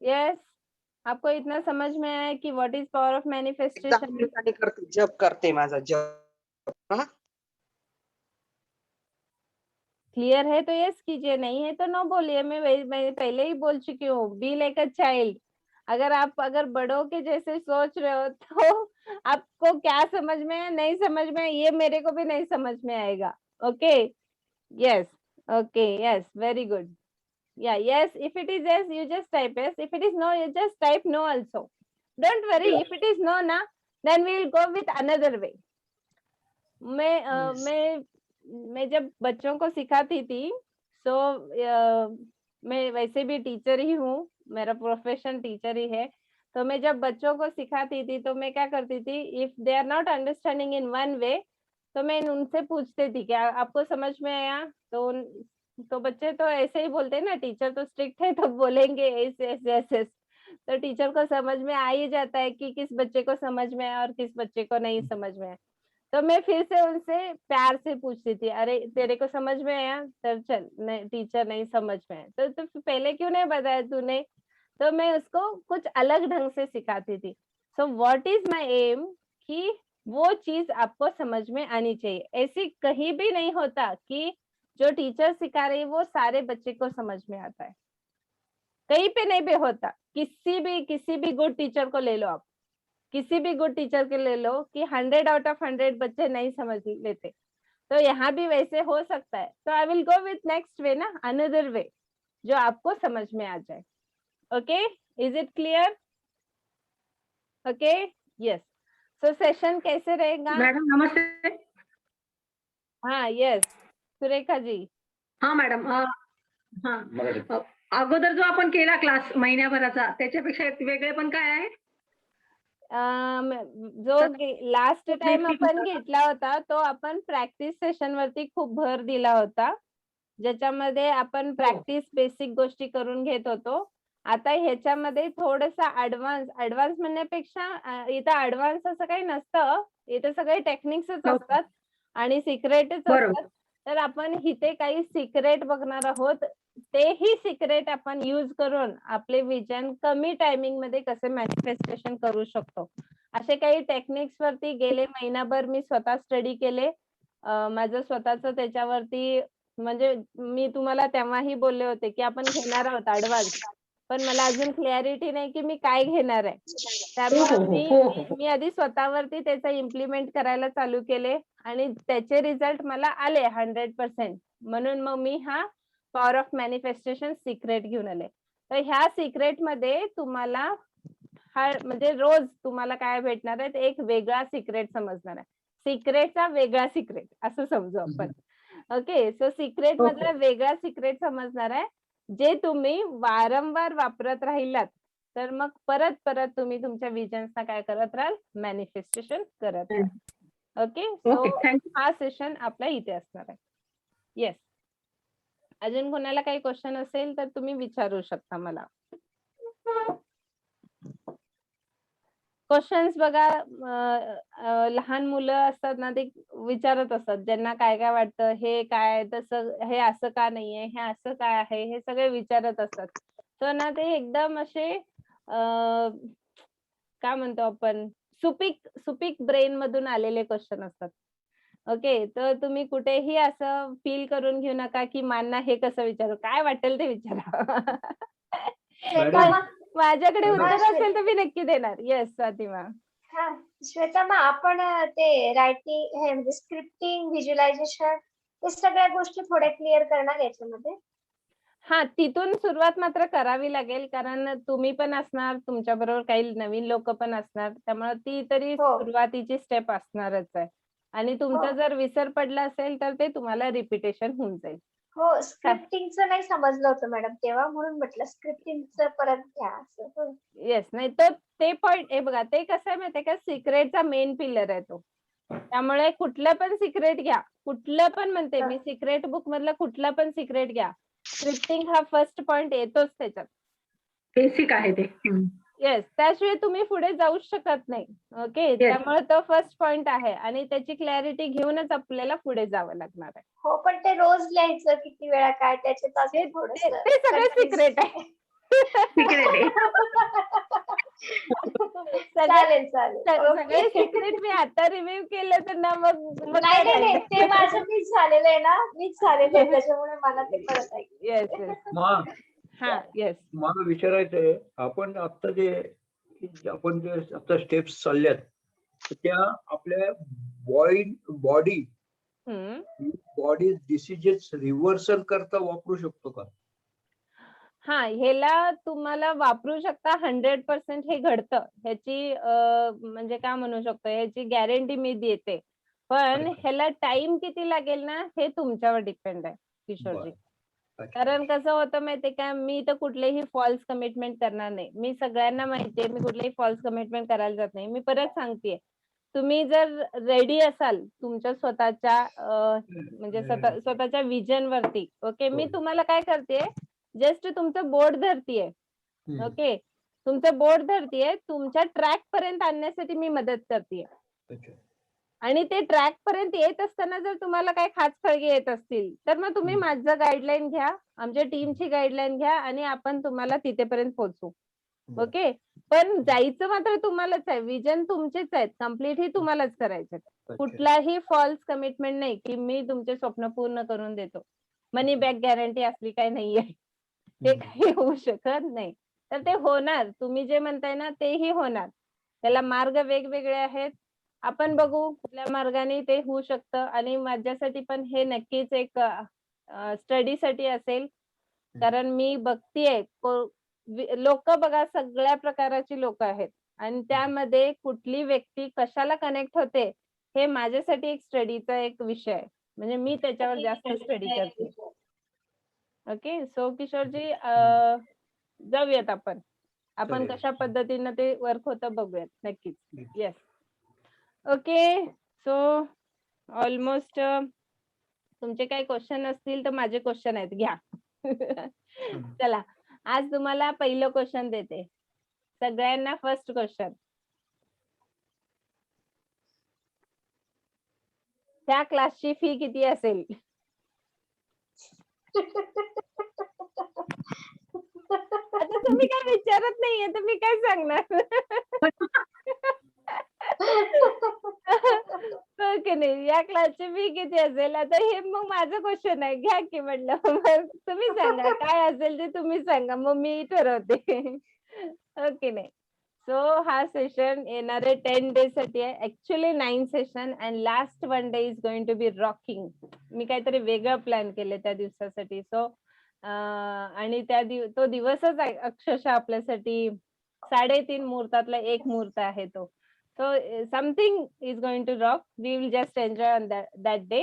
यस, आपको इतना समझ में आया कि what is power of 10 manifestation? मिनिटांनी करते, जप करते माझा जप. हा? क्लियर है तो यस कीजिए, नहीं है तो नो बोलिए. मैं पहले ही बोल चुकी हूँ, बी लाइक अ चाइल्ड. अगर बड़ों के जैसे सोच रहे हो तो आपको क्या समझ में है, नहीं समझ में है, ये मेरे को भी नहीं समझ में आएगा. Okay, yes, okay, yes, very good. Yeah, yes, if it is yes, you just type yes. If it is no, you just type no also. Don't worry, if it is no, na, then we will go with another way. मैं जब बच्चों को सिखाती थी, so मैं वैसे भी teacher ही हूँ, मेरा प्रोफेशन टीचर ही है. तो मैं जब बच्चों को सिखाती थी तो मैं क्या करती थी, if they are not understanding in one way, तो मैं उनसे पूछती थी क्या आपको समझ में आया. तो बच्चे तो ऐसे ही बोलते हैं ना, टीचर तो स्ट्रिक्ट है तो बोलेंगे ऐसे ऐसे ऐसे. तो टीचर को समझ में आ ही जाता है कि किस बच्चे को समझ में है और किस बच्चे को नहीं समझ में है. तो मैं फिर से उनसे प्यार से पूछती थी, अरे तेरे को समझ में आया, तब चल, नहीं टीचर नहीं समझ में है तो पहले क्यों नहीं बताया तूने. तो मैं उसको कुछ अलग ढंग से सिखाती थी. So what is my aim कि वो चीज आपको समझ में आनी चाहिए. ऐसी कहीं भी नहीं होता कि जो टीचर सिखा रही है वो सारे बच्चे को समझ में आता है. कहीं पे नहीं भी होता. किसी भी गुड टीचर को ले लो आप, किसी भी गुड टीचर के ले लो कि 100 आउट ऑफ 100 बच्चे नहीं समझ लेते. तो यहाँ भी वैसे हो सकता है. तो I will go with next way ना, अनदर वे जो आपको समझ में आ जाए. Okay, is it clear? Okay, yes. So session कैसे रहेगा? मॅडम नमस्ते. हाँ, यस, सुरेखा जी. हा मॅडम, अगोदर जो आपण केला क्लास महिन्याभराचा, त्याच्यापेक्षा वेगळे पण काय आहे? जो लास्ट टाइम आपण घेतला होता तो आपण प्रॅक्टिस सेशन वरती खूप भर दिला होता, ज्याच्यामध्ये आपण प्रॅक्टिस बेसिक गोष्टी करून घेत होतो. आता ह्याच्यामध्ये थोडंसं ऍडव्हान्स म्हणण्यापेक्षा इथं ऍडव्हान्स असं काही नसतं, इथं सगळे टेक्निक्सच असतात आणि सिक्रेटच असतात. तर आपण इथे काही सिक्रेट बघणार आहोत. तेही सिक्रेट आपण यूज करून आपले विजन कमी टायमिंग मध्ये कसे मॅनिफेस्टेशन करू शकतो, असे काही टेक्निक्स वरती गेले महिनाभर मी स्वतः स्टडी केले. माझं स्वतःच त्याच्यावरती, म्हणजे मी तुम्हाला तेव्हाही बोलले होते की आपण घेणार आहोत ऍडव्हान्स, पण मला अजून क्लॅरिटी नाही की मी काय घेणार आहे. त्यामुळे मी आधी स्वतःवरती त्याचा इम्प्लिमेंट करायला चालू केले आणि त्याचे रिझल्ट मला आले 100%. म्हणून मग मी हा पॉवर ऑफ मॅनिफेस्टेशन सिक्रेट घेऊन आले. तर ह्या सिक्रेट मध्ये तुम्हाला म्हणजे रोज तुम्हाला काय भेटणार आहे, एक वेगळा सिक्रेट समजणार आहे. सिक्रेटचा वेगळा सिक्रेट असं समजू आपण. ओके, सो सिक्रेट मधला वेगळा सिक्रेट समजणार आहे, जे तुम्ही वारंवार वापरत राहिलात तर मग परत तुम्ही तुमच्या विजन्सना काय करत राहाल, मॅनिफेस्टेशन करत राहाल. ओके, सो हा सेशन आपला इथे असणार आहे. येस, अजून कोणाला काही क्वेश्चन असेल तर तुम्ही विचारू शकता मला. क्वेश्चन्स बघा, लहान मुलं असतात ना, ते विचारत असतात, ज्यांना काय काय वाटतं, हे काय तसं, हे असं का नाहीये, हे असं काय आहे, हे सगळे विचारत असतात. तर ना ते एकदम असे काय म्हणतो आपण, सुपीक ब्रेन मधून आलेले क्वेश्चन असतात. ओके, तर तुम्ही कुठेही असं फील करून घेऊ नका की मांना हे कसं विचारू, काय वाटेल ते विचारा. माझ्याकडे उत्तर असेल तर मी नक्की देणार. येस स्वातिमा. हा श्वेता, मग आपण ते रायटिंग हे म्हणजे स्क्रिप्टिंग, व्हिज्युअलायझेशन, हे सगळ्या गोष्टी थोड्या क्लिअर करणार याच्यामध्ये. हा, तिथून सुरुवात मात्र करावी लागेल, कारण तुम्ही पण असणार, तुमच्या बरोबर काही नवीन लोक पण असणार, त्यामुळे ती तरी सुरुवातीची स्टेप असणारच आहे. आणि तुमचा जर विसर पडला असेल तर ते तुम्हाला रिपिटेशन होऊन जाईल. हो, स्क्रिप्टिंगचं नाही समजलं होतं मॅडम तेव्हा, म्हणून म्हटलं स्क्रिप्टिंगचं परत घ्या असं. येस, नाही तर ते पॉइंट हे बघा, ते कसं आहे माहितीये का, सिक्रेटचा मेन पिलर आहे तो. त्यामुळे कुठलं पण सिक्रेट घ्या, कुठलं पण म्हणते मी, सिक्रेट बुक मधलं कुठलं पण सिक्रेट घ्या, स्क्रिप्टिंग हा फर्स्ट पॉइंट येतोच त्याच्यात, बेसिक आहे ते. येस, त्याशिवाय तुम्ही पुढे जाऊ शकत नाही. ओके, त्यामुळे तो फर्स्ट पॉइंट आहे आणि त्याची क्लॅरिटी घेऊनच आपल्याला पुढे जावं लागणार आहे. हो, पण ते रोज लिहायचं किती वेळा काय, त्याच्यात ते सगळं सिक्रेट आहे. चालेल चालेल सगळे Okay. सिक्रेट मी आता रिव्ह्यू केलं तर ना मग नाही नाही नाही ते माझं मीच झालेलं आहे ना, मीच झालेलं आहे त्याच्यामुळे मला ते कळत आहे. येस येस हा येस मला विचारायचं आहे, आपण आता जे आता स्टेप्स चालल्यात तर त्या आपल्या बॉडी डिसिजेस रिव्हर्सल करता वापरू शकतो का? हा ह्याला तुम्हाला वापरू शकता 100% हे घडतं ह्याची म्हणजे काय म्हणू शकतो ह्याची गॅरंटी मी देते. पण ह्याला टाइम किती लागेल ना हे तुमच्यावर डिपेंड आहे किशोरजी. कारण कसं होतं माहितीये का, मी तर कुठलेही फॉल्स कमिटमेंट करणार नाही. मी सगळ्यांना माहितीये मी कुठलेही फॉल्स कमिटमेंट करायला जात नाही. मी परत सांगतेय, तुम्ही जर रेडी असाल तुमच्या स्वतःच्या म्हणजे स्वतःच्या विजन वरती, ओके, मी तुम्हाला काय करते, जस्ट तुमचं बोर्ड धरतीये, ओके, तुमचं बोर्ड धरतीये, तुमच्या ट्रॅक पर्यंत आणण्यासाठी मी मदत करतेय. आणि ते ट्रॅक पर्यंत येत असताना जर तुम्हाला काही खाचखळगे येत असतील तर मग तुम्ही माझं गाईडलाईन घ्या, आमच्या टीमची गाईडलाईन घ्या आणि आपण तुम्हाला तिथेपर्यंत पोहोचू. ओके, पण जायचं मात्र तुम्हालाच आहे, विजन तुमचेच आहेत, कम्प्लीट ही तुम्हालाच करायचं. कुठलाही फॉल्स कमिटमेंट नाही की मी तुमचे स्वप्न पूर्ण करून देतो, मनी बॅक गॅरंटी असली काही नाहीये, ते काही होऊ शकत नाही. तर ते होणार, तुम्ही जे म्हणताय ना तेही होणार. त्याला मार्ग वेगवेगळे आहेत, आपण बघू कुठल्या मार्गाने ते होऊ शकतं. आणि माझ्यासाठी पण हे नक्कीच एक स्टडीसाठी असेल, कारण मी बघतीये लोक बघा सगळ्या प्रकाराची लोक आहेत आणि त्यामध्ये कुठली व्यक्ती कशाला कनेक्ट होते हे माझ्यासाठी एक स्टडीचा एक विषय आहे. म्हणजे मी त्याच्यावर जास्त स्टडी करते. ओके, सो किशोरजी जाऊयात आपण कशा पद्धतीनं ते वर्क होतं बघूयात नक्कीच. येस, ओके, सो ऑलमोस्ट तुमचे काही क्वेश्चन असतील तर माझे क्वेश्चन आहेत, घ्या. चला, आज तुम्हाला पहिलं क्वेश्चन देते, सगळ्यांना फर्स्ट क्वेश्चन. त्या क्लासची फी किती असेल? आता तुम्ही काय विचारत नाहीये तर मी काय सांगणार. ओके, नाही, या क्लासची फी किती असेल? आता हे मग माझं क्वेश्चन आहे, घ्या की म्हटलं. मग तुम्ही सांगा काय असेल ते, तुम्ही सांगा, मग मी ठरवते. ओके, नाही, सो हा सेशन येणारे 10 डेज साठी आहे. Actually 9 session and last 1 day is going to be rocking. मी काहीतरी वेगळं प्लॅन केलं त्या दिवसासाठी. सो आणि तो दिवसच आहे अक्षरशः आपल्यासाठी 3.5 मुहूर्तातला एक मुहूर्त आहे तो. So something is going to rock. We will just enjoy on that day.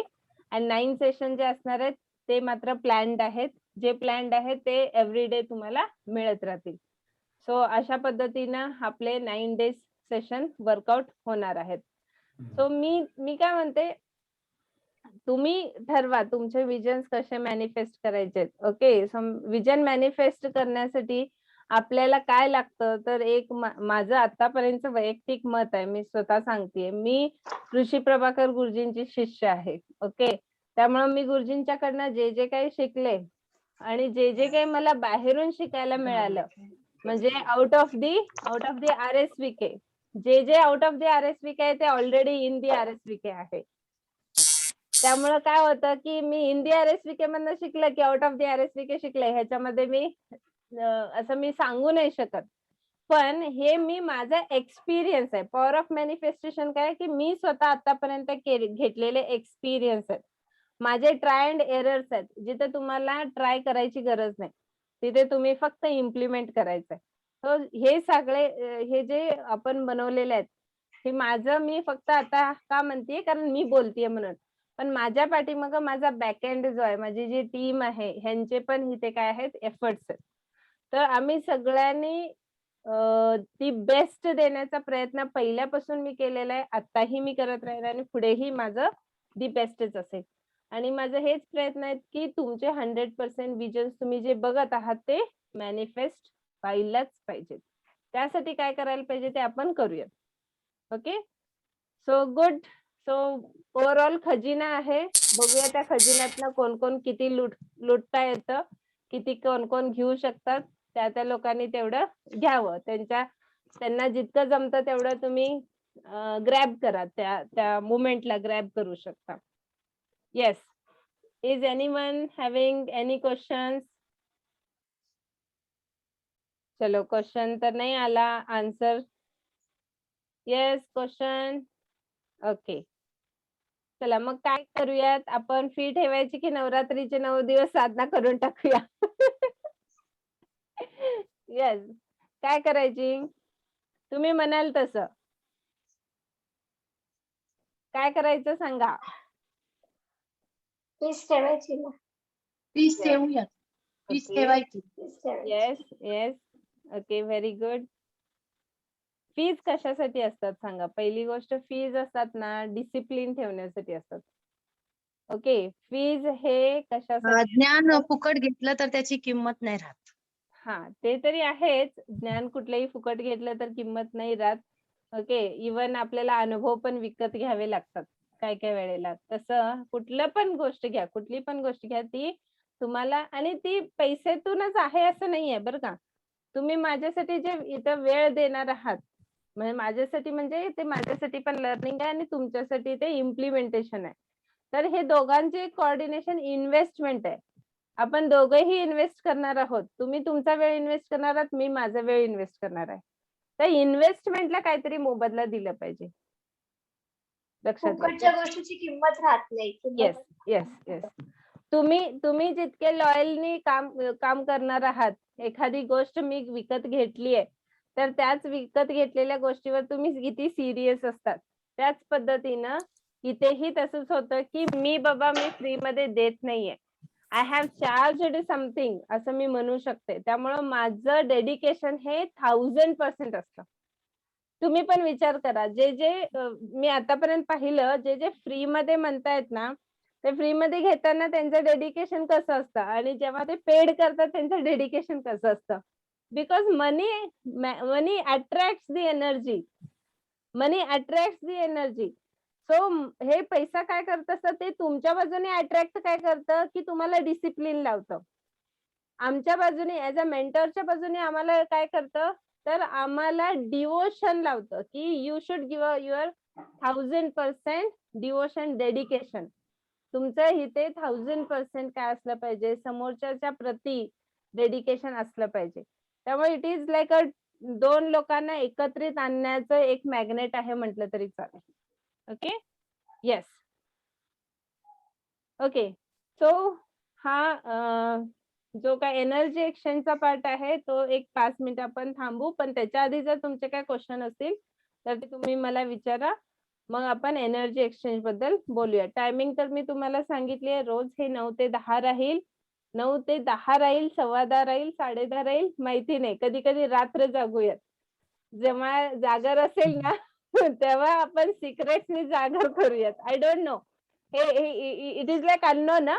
And 9 session जे असणार आहेत ते मात्र प्लॅन्ड आहेत. जे प्लॅन्ड आहेत ते एव्हरीडे तुम्हाला मिळत राहतील. सो अशा पद्धतीनं आपले 9 डेज सेशन वर्कआउट होणार आहेत. सो मी काय म्हणते, तुम्ही ठरवा तुमचे विजन्स कसे मॅनिफेस्ट करायचे. ओके, सो विजन मॅनिफेस्ट करण्यासाठी आपल्याला काय लागतं तर एक माझं आतापर्यंत वैयक्तिक मत आहे, मी स्वतः सांगतेय, मी ऋषी प्रभाकर गुरुजींची शिष्य आहे. ओके, त्यामुळे मी गुरुजींच्याकडनं जे जे काही शिकले आणि जे जे काही मला बाहेरून शिकायला मिळालं, म्हणजे आउट ऑफ दी RSVK, जे आउट ऑफ दी RSVK आहे ते ऑलरेडी इन दी RSVK आहे. त्यामुळे काय होतं की मी इन दी RSVK मधनं शिकलं की आउट ऑफ दी RSVK शिकले, ह्याच्यामध्ये मी असं मी सांगू नाही शकत. पण हे मी माझा एक्सपिरियन्स आहे. पॉवर ऑफ मॅनिफेस्टेशन काय की मी स्वतः आतापर्यंत घेतलेले एक्सपिरियन्स आहेत, माझे ट्राय अँड एरर्स आहेत, जिथे तुम्हाला ट्राय करायची गरज नाही, तिथे तुम्ही फक्त इम्प्लिमेंट करायचंय. तर हे सगळे हे जे आपण बनवलेले आहेत हे माझं, मी फक्त आता का म्हणतेय कारण मी बोलतेय म्हणून, पण माझ्या पाठीमागं माझा बॅकएंड जो आहे, माझी जी टीम आहे, ह्यांचे पण इथे काय आहेत एफर्ट्स आहेत. तर आम्ही सगळ्यांनी ती बेस्ट देण्याचा प्रयत्न पहिल्यापासून मी केलेला आहे, आताही मी करत राहील आणि पुढेही माझं दी बेस्टच असेल. आणि माझं हेच प्रयत्न आहेत की तुमचे 100% विजन तुम्ही जे बघत आहात ते मॅनिफेस्ट व्हायलाच पाहिजे. त्यासाठी काय करायला पाहिजे ते आपण करूया. Okay, so good. So overall खजिना आहे, बघूया त्या खजिन्यातनं कोण कोण किती लुटता येतं, किती कोण कोण घेऊ शकतात, त्या लोकांनी तेवढं घ्यावं. त्यांच्या त्यांना जितकं जमतं तेवढं तुम्ही ग्रॅब करा, त्या मुवमेंटला ग्रॅब करू शकता. Yes, is anyone having any questions? चलो, क्वेश्चन तर नाही आला, आन्सर. Yes, question. ओके, चला मग काय करूयात आपण, फी ठेवायची की नवरात्रीचे 9 दिवस साधना करून टाकूया? येस, काय करायची तुम्ही म्हणाल तसं, काय करायचं सांगा. फीस ठेवायची ना. फीस ठेवूया. Fees Okay. ठेवायची. फीस ठेवायची. Yes yes, okay, very good. Fees कशासाठी असतात सांगा. पहिली गोष्ट, फीज असतात ना डिसिप्लिन ठेवण्यासाठी असतात. ओके, फीज हे कशासाठी ज्ञान असतात? फुकट घेतलं तर त्याची किंमत नाही राहत. हा, ते तरी आहेच. ज्ञान कुठलंही फुकट घेतलं तर किंमत नाही राहत. ओके, इवन आपल्याला अनुभव पण विकत घ्यावे लागतात काय काय वेळेला. तसं कुठलं पण गोष्ट घ्या, कुठली पण गोष्ट घ्या, ती तुम्हाला, आणि ती पैसेतूनच आहे असं नाहीये बरं का. तुम्ही माझ्यासाठी जे इथं वेळ देणार आहात, म्हणजे माझ्यासाठी, म्हणजे ते माझ्यासाठी पण लर्निंग आहे आणि तुमच्यासाठी ते इम्प्लिमेंटेशन आहे. तर हे दोघांचे कोऑर्डिनेशन इन्व्हेस्टमेंट आहे. आपण दोघंही इन्व्हेस्ट करणार आहोत. तुम्ही तुमचा वेळ इन्व्हेस्ट करणार आहात, मी माझा वेळ इन्व्हेस्ट करणार आहे. त्या इन्व्हेस्टमेंटला काहीतरी मोबदला दिला पाहिजे. लक्षात फुकटच्या गोष्टीची किंमत राहत नाही. Yes yes yes. तुम्ही जितके लॉयलनी काम करणार आहात, एखादी गोष्ट मी विकत घेतली आहे, तर त्याच विकत घेतलेल्या गोष्टीवर तुम्ही किती सिरियस असतात. त्याच पद्धतीनं इथेही तसंच होतं की मी फ्री मध्ये देत नाहीये. आय हॅव चार्जड समथिंग असं मी म्हणू शकते. त्यामुळं माझं डेडिकेशन हे 1000% असतं. तुम्ही पण विचार करा, जे मी आतापर्यंत पाहिलं, जे फ्री मध्ये म्हणतायत ना, ते फ्री मध्ये घेताना त्यांचं डेडिकेशन कसं असतं आणि जेव्हा ते पेड करतात त्यांचं डेडिकेशन कसं असतं. Because money attracts the energy. Money attracts the energy. So हे पैसा काय करत असतं, ते तुमच्या बाजूने अट्रॅक्ट काय करतं की तुम्हाला डिसिप्लिन लावतं. आमच्या बाजूने ऍज अ मेंटरच्या बाजूने आम्हाला काय करतं, तर आम्हाला डिवोशन लावतं की you should give your 1000% devotion, dedication. तुमचं इथे 1000% काय असलं पाहिजे, समोरच्या प्रती डेडिकेशन असलं पाहिजे. त्यामुळे इट इज लाईक अ, दोन लोकांना एकत्रित आणण्याचं एक मॅग्नेट आहे म्हटलं तरी चालेल. Okay, yes, okay. सो हा जो काय एनर्जी एक्सचेंजचा पार्ट आहे तो एक 5 मिनिट आपण थांबू, पण त्याच्या आधी जर तुमचे काय क्वेश्चन असतील तर ते तुम्ही मला विचारा, मग आपण एनर्जी एक्सचेंज बद्दल बोलूया. टायमिंग तर मी तुम्हाला सांगितली आहे, रोज हे 9 ते 10 राहील. 9 ते 10 राहील, 10:15 राहील, 10:30 राहील, माहिती नाही. कधी कधी रात्र जागूयात. जेव्हा जागर असेल ना तेव्हा आपण सिक्रेटली जागर करूयात. आय डोंट नो, हे इट इज लाईक अननोन ना,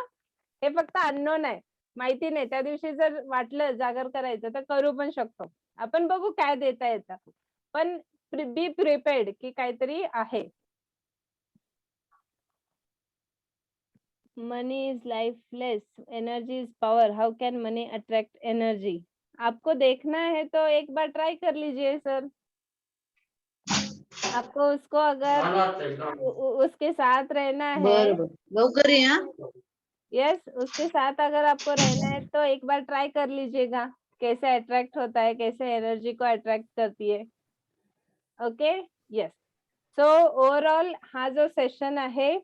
हे फक्त अननोन आहे, माहिती नाही. त्या दिवशी जर वाटलं जागर करायचं तर करू पण शकतो आपण, बघू काय देता येतं. पण बी प्रिपेअर्ड की काहीतरी आहे. Money is lifeless, energy is power, how can money attract energy? आपको देखना है तो एक बार ट्राई कर लीजिए सर. आपको उसको अगर उसके साथ रहना है, बरं लवकर या. यस, उसके साथ अगर आपको रहना है तो एक बार ट्राई कर लीजिएगा कैसे अट्रैक्ट होता है, कैसे एनर्जी को अट्रैक्ट करती है. Okay, yes. सो ओव्हरऑल हा जो सेशन आहे,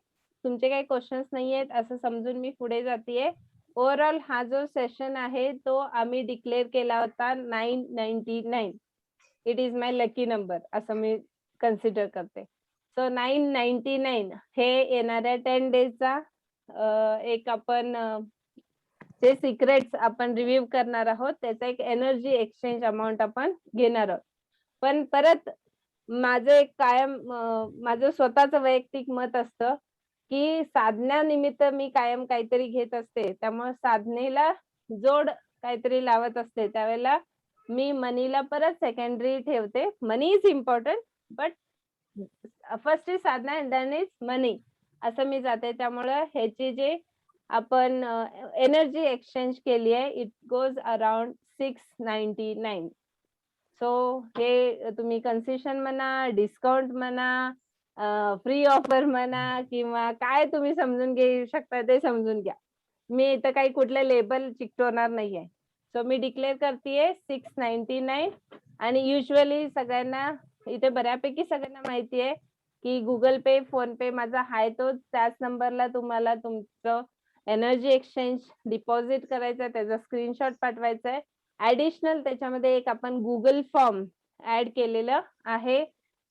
तुमचे काही क्वेश्चन्स नाही आहेत असं समजून मी पुढे जातेय. ओव्हरऑल हा जो सेशन आहे तो आम्ही डिक्लेअर केला होता 999. It is my lucky number असं मी कन्सिडर करते. सो 999 हे येणाऱ्या 10 डेजचा एक आपण जे सिक्रेट्स आपण रिव्ह्यू करणार आहोत, त्याचा एक एनर्जी एक्सचेंज अमाऊंट आपण घेणार आहोत. पण परत माझं एक कायम माझं स्वतःचं वैयक्तिक मत असतं की साधण्यानिमित्त मी कायम काहीतरी घेत असते, त्यामुळे साधनेला जोड काहीतरी लावत असते. त्यावेळेला मी मनीला परत सेकंडरी ठेवते. Money is important but first is sadhana and then is money असं मी जाते. त्यामुळे ह्याची जे आपण एनर्जी एक्सचेंज केली आहे, इट गोज अराउंड 699. सो हे तुम्ही कन्सेशन म्हणा, डिस्काउंट म्हणा, फ्री ऑफर म्हणा किंवा काय तुम्ही समजून घेऊ शकता ते समजून घ्या. मी इथं काही कुठले लेबल चिकटवणार नाहीये. सो मी डिक्लेअर करतेय 699 आणि युजली सगळ्यांना इथे बऱ्यापैकी सगळ्यांना माहिती आहे की गुगल पे, फोन पे माझा आहे तो त्याच नंबरला तुम्हाला तुमचं एनर्जी एक्सचेंज डिपॉझिट करायचं आहे, त्याचा स्क्रीनशॉट पाठवायचा आहे. ऍडिशनल त्याच्यामध्ये एक आपण गुगल फॉर्म ऍड केलेलं आहे.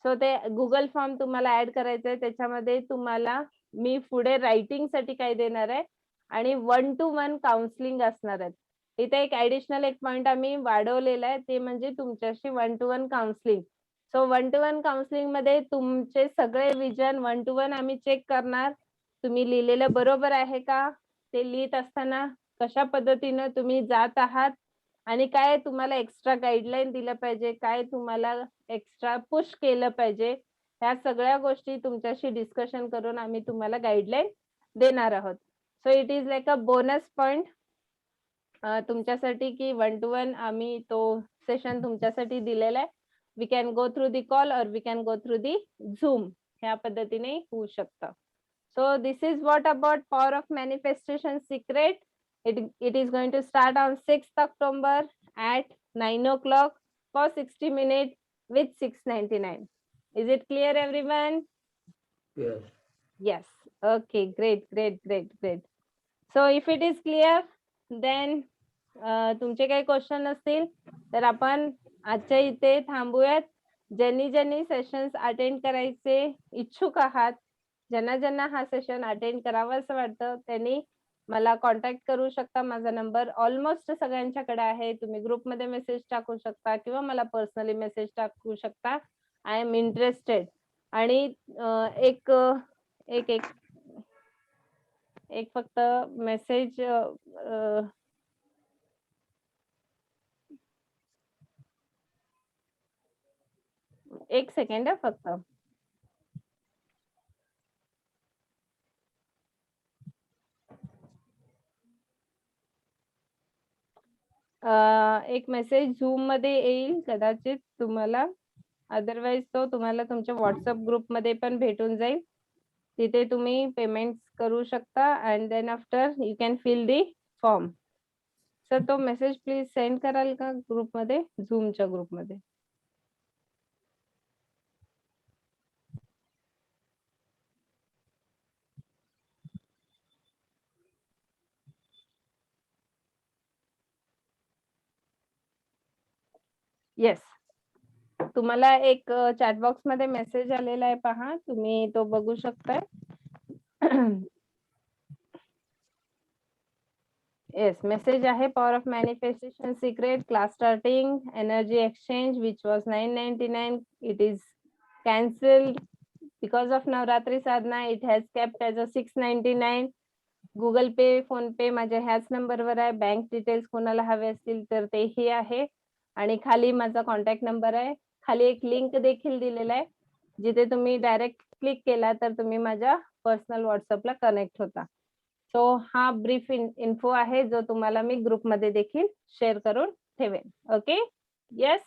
सो ते गुगल फॉर्म तुम्हाला ऍड करायचं आहे. त्याच्यामध्ये तुम्हाला मी पुढे रायटिंग साठी काय देणार आहे आणि 1 to 1 काउन्सिलिंग असणार आहे. इथे एक ऍडिशनल एक पॉइंट आम्ही वाढवलेला आहे ते म्हणजे तुमच्याशी 1 to 1 counselling. So 1 to 1 counselling मध्ये तुमचे सगळे विजन 1 to 1 आम्ही चेक करणार. तुम्ही लिहिलेलं बरोबर आहे का, ते लिहित असताना कशा पद्धतीनं तुम्ही जात आहात आणि काय तुम्हाला एक्स्ट्रा गाईडलाईन दिलं पाहिजे, काय तुम्हाला एक्स्ट्रा पुश केलं पाहिजे, ह्या सगळ्या गोष्टी तुमच्याशी डिस्कशन करून आम्ही तुम्हाला गाईडलाईन देणार आहोत. So it is like a bonus point तुमच्यासाठी की 1 to 1 आम्ही तो सेशन तुमच्यासाठी दिलेला आहे. We can go through the call और we can go through the Zoom, ह्या पद्धतीने होऊ शकतं. So this is what about power of manifestation secret. It is going to start on 6th October at 9 o'clock for 60 minutes with 699. Is it clear, everyone? Yes. Yes. Okay. Great. So if it is clear, then तुमचे काही question असतील तर आपण आजच्या इथे थांबूयात. ज्यांनी sessions attend करायचे इच्छुक आहात, ज्यांना हा सेशन अटेंड करावा असं वाटतं त्यांनी मला कॉन्टॅक्ट करू शकता. माझा नंबर ऑलमोस्ट सगळ्यांच्याकडे आहे. तुम्ही ग्रुपमध्ये मेसेज टाकू शकता किंवा मला पर्सनली मेसेज टाकू शकता. I am interested. आणि एक एक एक एक फक्त मेसेज एक सेकंड फक्त. एक मेसेज झूम मध्ये येईल कदाचित तुम्हाला, अदरवाइज तो तुम्हाला तुमच्या व्हॉट्सअप ग्रुप मध्ये पण भेटून जाईल. तिथे तुम्ही पेमेंट करू शकता and then after you can fill the form. Sir तो मेसेज प्लीज सेंड कराल का ग्रुपमध्ये, झूमच्या ग्रुपमध्ये? येस, तुम्हाला एक चॅट बॉक्स मध्ये मेसेज आलेला आहे पहा, तुम्ही तो बघू शकताय. येस, मेसेज आहे power of manifestation secret class starting energy exchange which was 999. It is cancelled because of Navratri sadhana. It has kept as a 699. Google Pay, PhonePe माझ्या ह्याच नंबरवर आहे. बँक डिटेल्स कोणाला हवे असतील तर तेही आहे. आणि खाली माझा कॉन्टॅक्ट नंबर आहे. खाली एक लिंक देखील दिलेला आहे जिथे तुम्ही डायरेक्ट क्लिक केला तर तुम्ही माझ्या पर्सनल व्हॉट्सअपला कनेक्ट होता. सो हा ब्रीफ इन्फो आहे जो तुम्हाला मी ग्रुपमध्ये देखील शेअर करून ठेवेन. Okay, yes,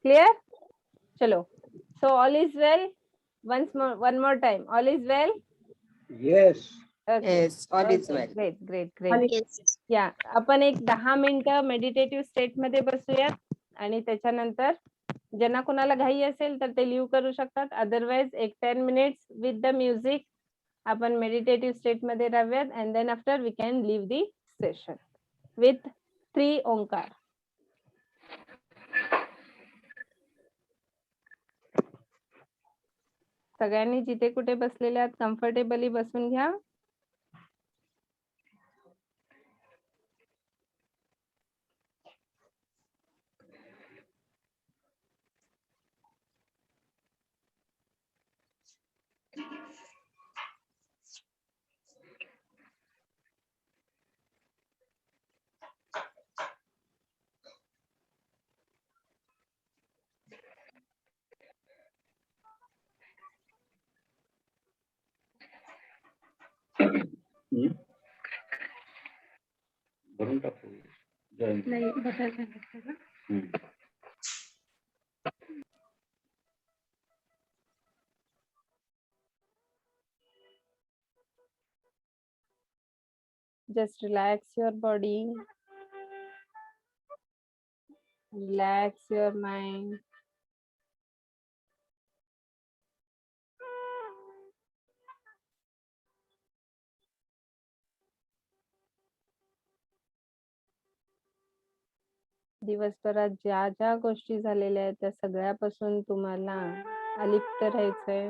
clear? चलो, so all is well. One more time, all is well? Yes. Yes, all is well. Great. या आपण एक 10 मिनिटं मेडिटेटिव्ह स्टेट मध्ये बसूयात आणि त्याच्यानंतर ज्यांना कोणाला घाई असेल तर ते लिव्ह करू शकतात. अदरवाइज एक 10 मिनिट्स विथ द म्युझिक आपण मेडिटेटिव्ह स्टेट मध्ये राहूयात and then after we can leave the session with 3 Omkar. सगळ्यांनी जिथे कुठे बसलेले आहात कम्फर्टेबली बसून घ्या. भरून टाकू. नाही बसायला सांगितलं का? Just relax your body. Relax your mind. दिवसभरात ज्या ज्या गोष्टी झालेल्या आहेत त्या सगळ्यापासून तुम्हाला अलिप्त राहायचंय.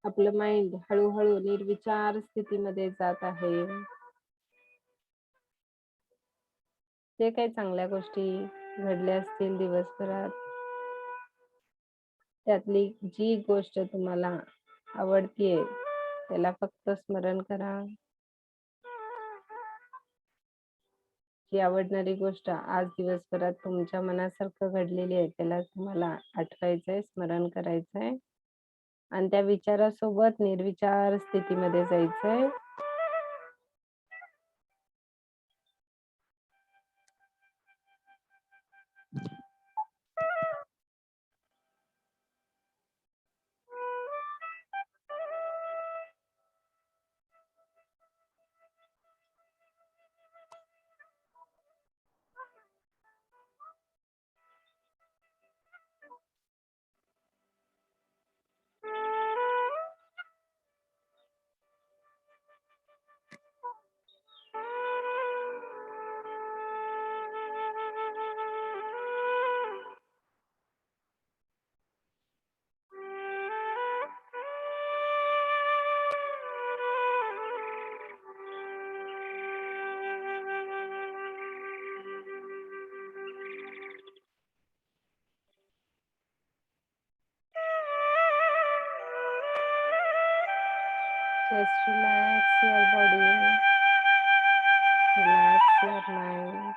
आपलं माइंड हळूहळू निर्विचार स्थितीमध्ये जात आहे. जे काही चांगल्या गोष्टी घडल्या असतील दिवसभरात, त्यातली जी गोष्ट तुम्हाला आवडतीये त्याला फक्त स्मरण करा. जी आवडणारी गोष्ट आज दिवसभरात तुमच्या मनासारखं घडलेली आहे त्याला तुम्हाला आठवायचंय, स्मरण करायचंय आणि त्या विचारासोबत निर्विचार स्थितीमध्ये जायचंय. Just relax your body, relax your mind.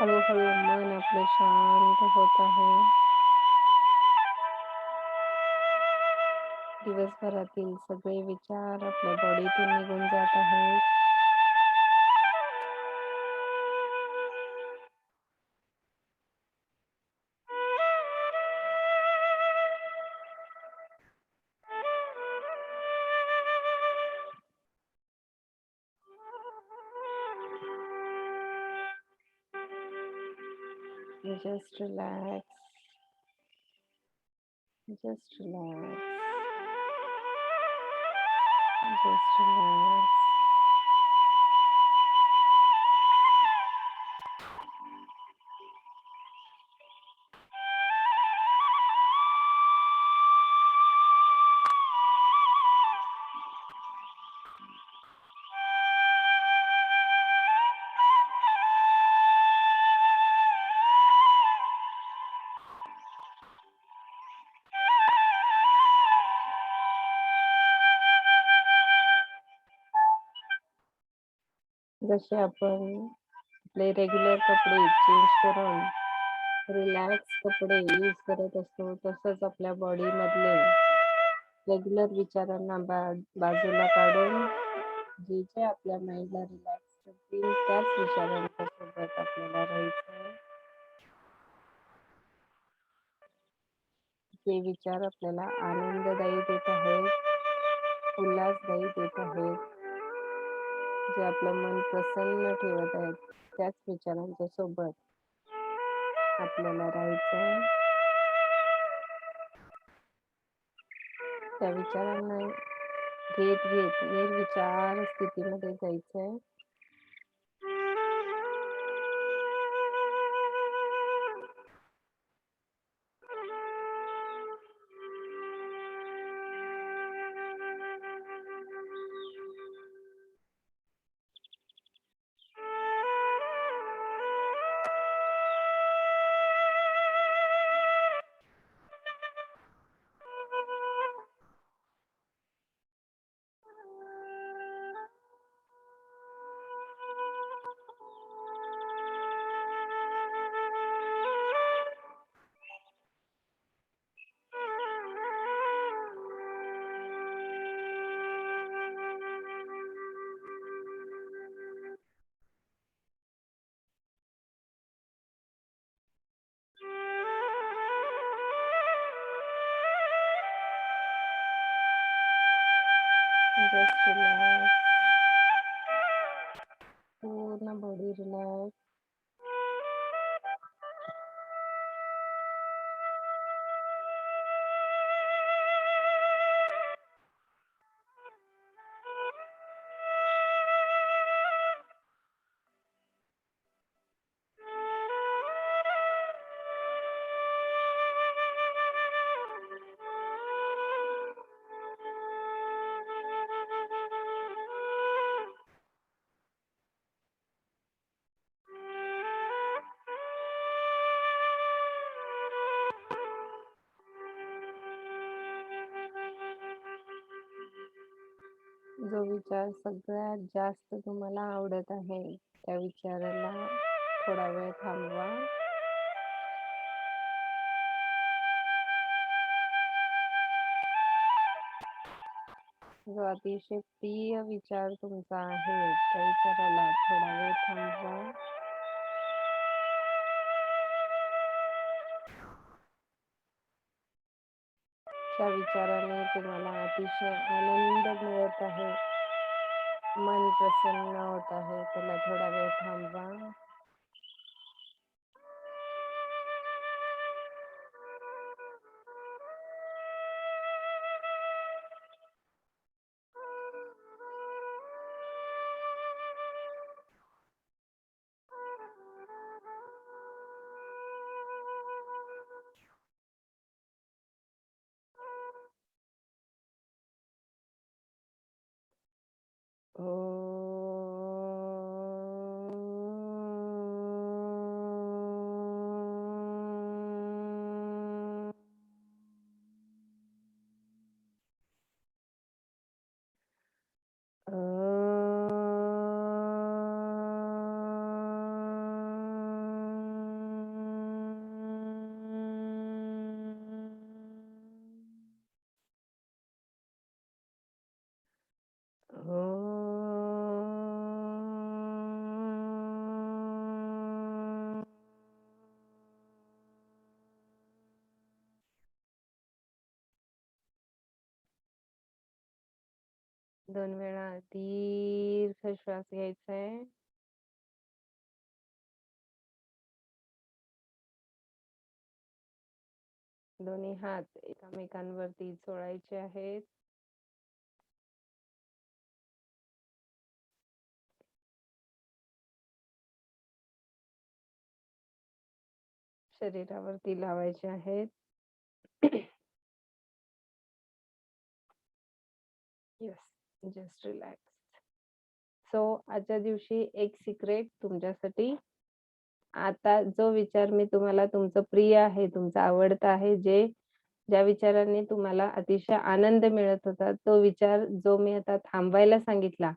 हळूहळू मन आपलं शांत होत आहे. दिवसभरातील सगळे विचार आपल्या बॉडीतून निघून जात आहेत. Just relax. Just relax. Just relax. जसे आपण आपले रेग्युलर कपडे चेंज करून रिलॅक्स कपडे यूज करत असतो, तसंच आपल्या बॉडी मधले रेग्युलर विचारांना बाजूला काढून जे जे आपल्या माइंडला रिलॅक्स करतील त्याच विचारांच्या सोबत आपल्याला राहायचं. जे विचार आपल्याला आनंददायी देत आहेत, उल्हासदायी देत आहेत, जे आपलं मन प्रसन्न ठेवत आहेत, त्याच विचारांच्या सोबत आपल्याला राहायचं. त्या विचारांना निर्विचार स्थितीमध्ये जायचंय. Just relax. पूर्ण बॉडी रिलॅक्स. जो विचार सगळ्यात जास्त तुम्हाला आवडत आहे त्या विचाराला थोडा वेळ थांबवा. जो अतिशय प्रिय विचार तुमचा आहे त्या विचाराला थोडा वेळ थांबवा. त्या विचाराने तुम्हाला अतिशय आनंद मिळत आहे, मन प्रसन्न होत आहे, त्याला थोडा वेळ थांबवा. दोन वेळा दीर्घ श्वास घ्यायचा आहे. दोन्ही हात एकमेकांवरती चोळायचे आहेत. शरीरावरती लावायचे आहेत. Yes, just relax. सो आजच्या दिवशी एक सिक्रेट तुमच्यासाठी. आता जो विचार मी तुम्हाला तुमचं प्रिय आहे, तुमचा आवडता आहे, ज्या विचाराने तुम्हाला अतिशय आनंद मिळत होता, तो विचार जो मी आता थांबायला सांगितला,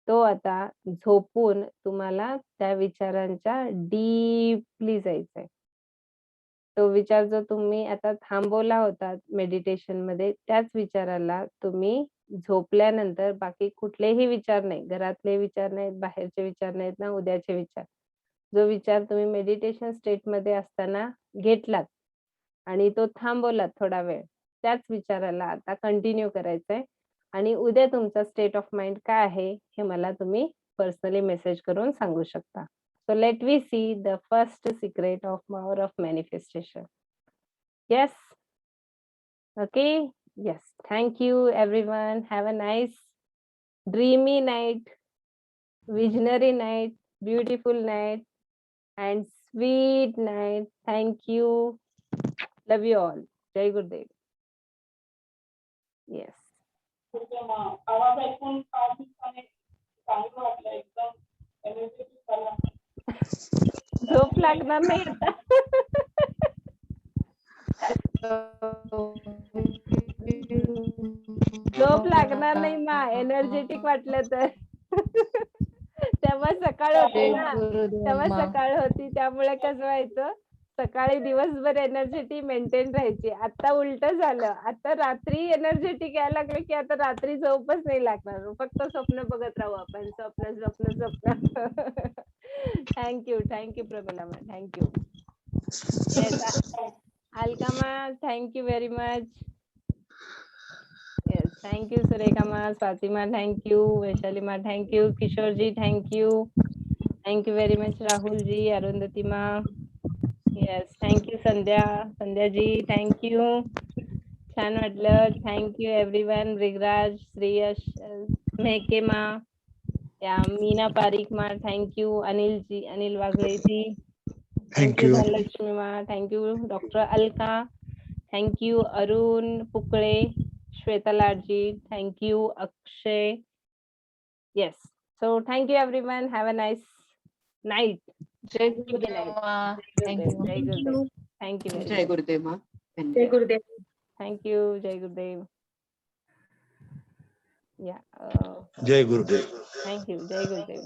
तो आता झोपून तुम्हाला त्या विचारांच्या डीपली जायचंय. तो विचार जो तुम्ही आता थांबवला होता मेडिटेशन मध्ये, त्याच विचाराला तुम्ही झोपल्यानंतर बाकी कुठलेही विचार नाही, घरातले विचार नाहीत, बाहेरचे विचार नाहीत ना, उद्याचे विचार, जो विचार तुम्ही मेडिटेशन स्टेट मध्ये असताना घेतलात आणि तो थांबवलात थोडा वेळ, त्याच विचाराला आता कंटिन्यू करायचंय. आणि उद्या तुमचा स्टेट ऑफ माइंड काय आहे हे मला तुम्ही पर्सनली मेसेज करून सांगू शकता. So let we see the first secret of power of manifestation. Yes. Okay. Yes. Thank you, everyone. Have a nice, dreamy night, visionary night, beautiful night, and sweet night. Thank you. Love you all. Jai Gurudev. Yes. आवाज ऐकून चांगलं वाटलं एकदम energetic झाला. झोप लागणार नाही आता. झोप लागणार नाही मा, एनर्जेटिक वाटलं तर. तेव्हा सकाळ होती ना, तेव्हा सकाळ होती, त्यामुळे कसं व्हायचं, सकाळी दिवसभर एनर्जेटी मेंटेन राहायची. आता उलट झालं, आता रात्री एनर्जेटिक यायला लागलं की आता रात्री झोपच नाही लागणार, फक्त स्वप्न बघत राहू आपण, स्वप्न स्वप्न स्वप्न. Thank you Pramila ma'am, thank you. Alka ma, thank you very much. Yes, thank you Sureka ma, Swati ma, thank you, Vaishali ma, thank you, Kishore ji, thank you very much, Rahul ji, Arundhati ma. Yes, thank you Sandhya ji, thank you. छान वाटलं, thank you everyone, Brigraj, Sriyash, Mehke ma, Meena Parikh ma, thank you, Anil ji, Anil Wagle ji. Thank you, Dhanlakshmi ma. Thank you, Dr. Alka. Thank you, Arun Pukle, Shweta Larji. Thank you, Akshay. Yes. So thank you, everyone. Have a nice night. Jai Good night. Thank you. Jai Gurudev. Thank you very Jai much. Gurudev ma. Jai Gurudev. Thank you, Jai Gurudev. Yeah. Jai Gurudev. Thank you, Jai Gurudev.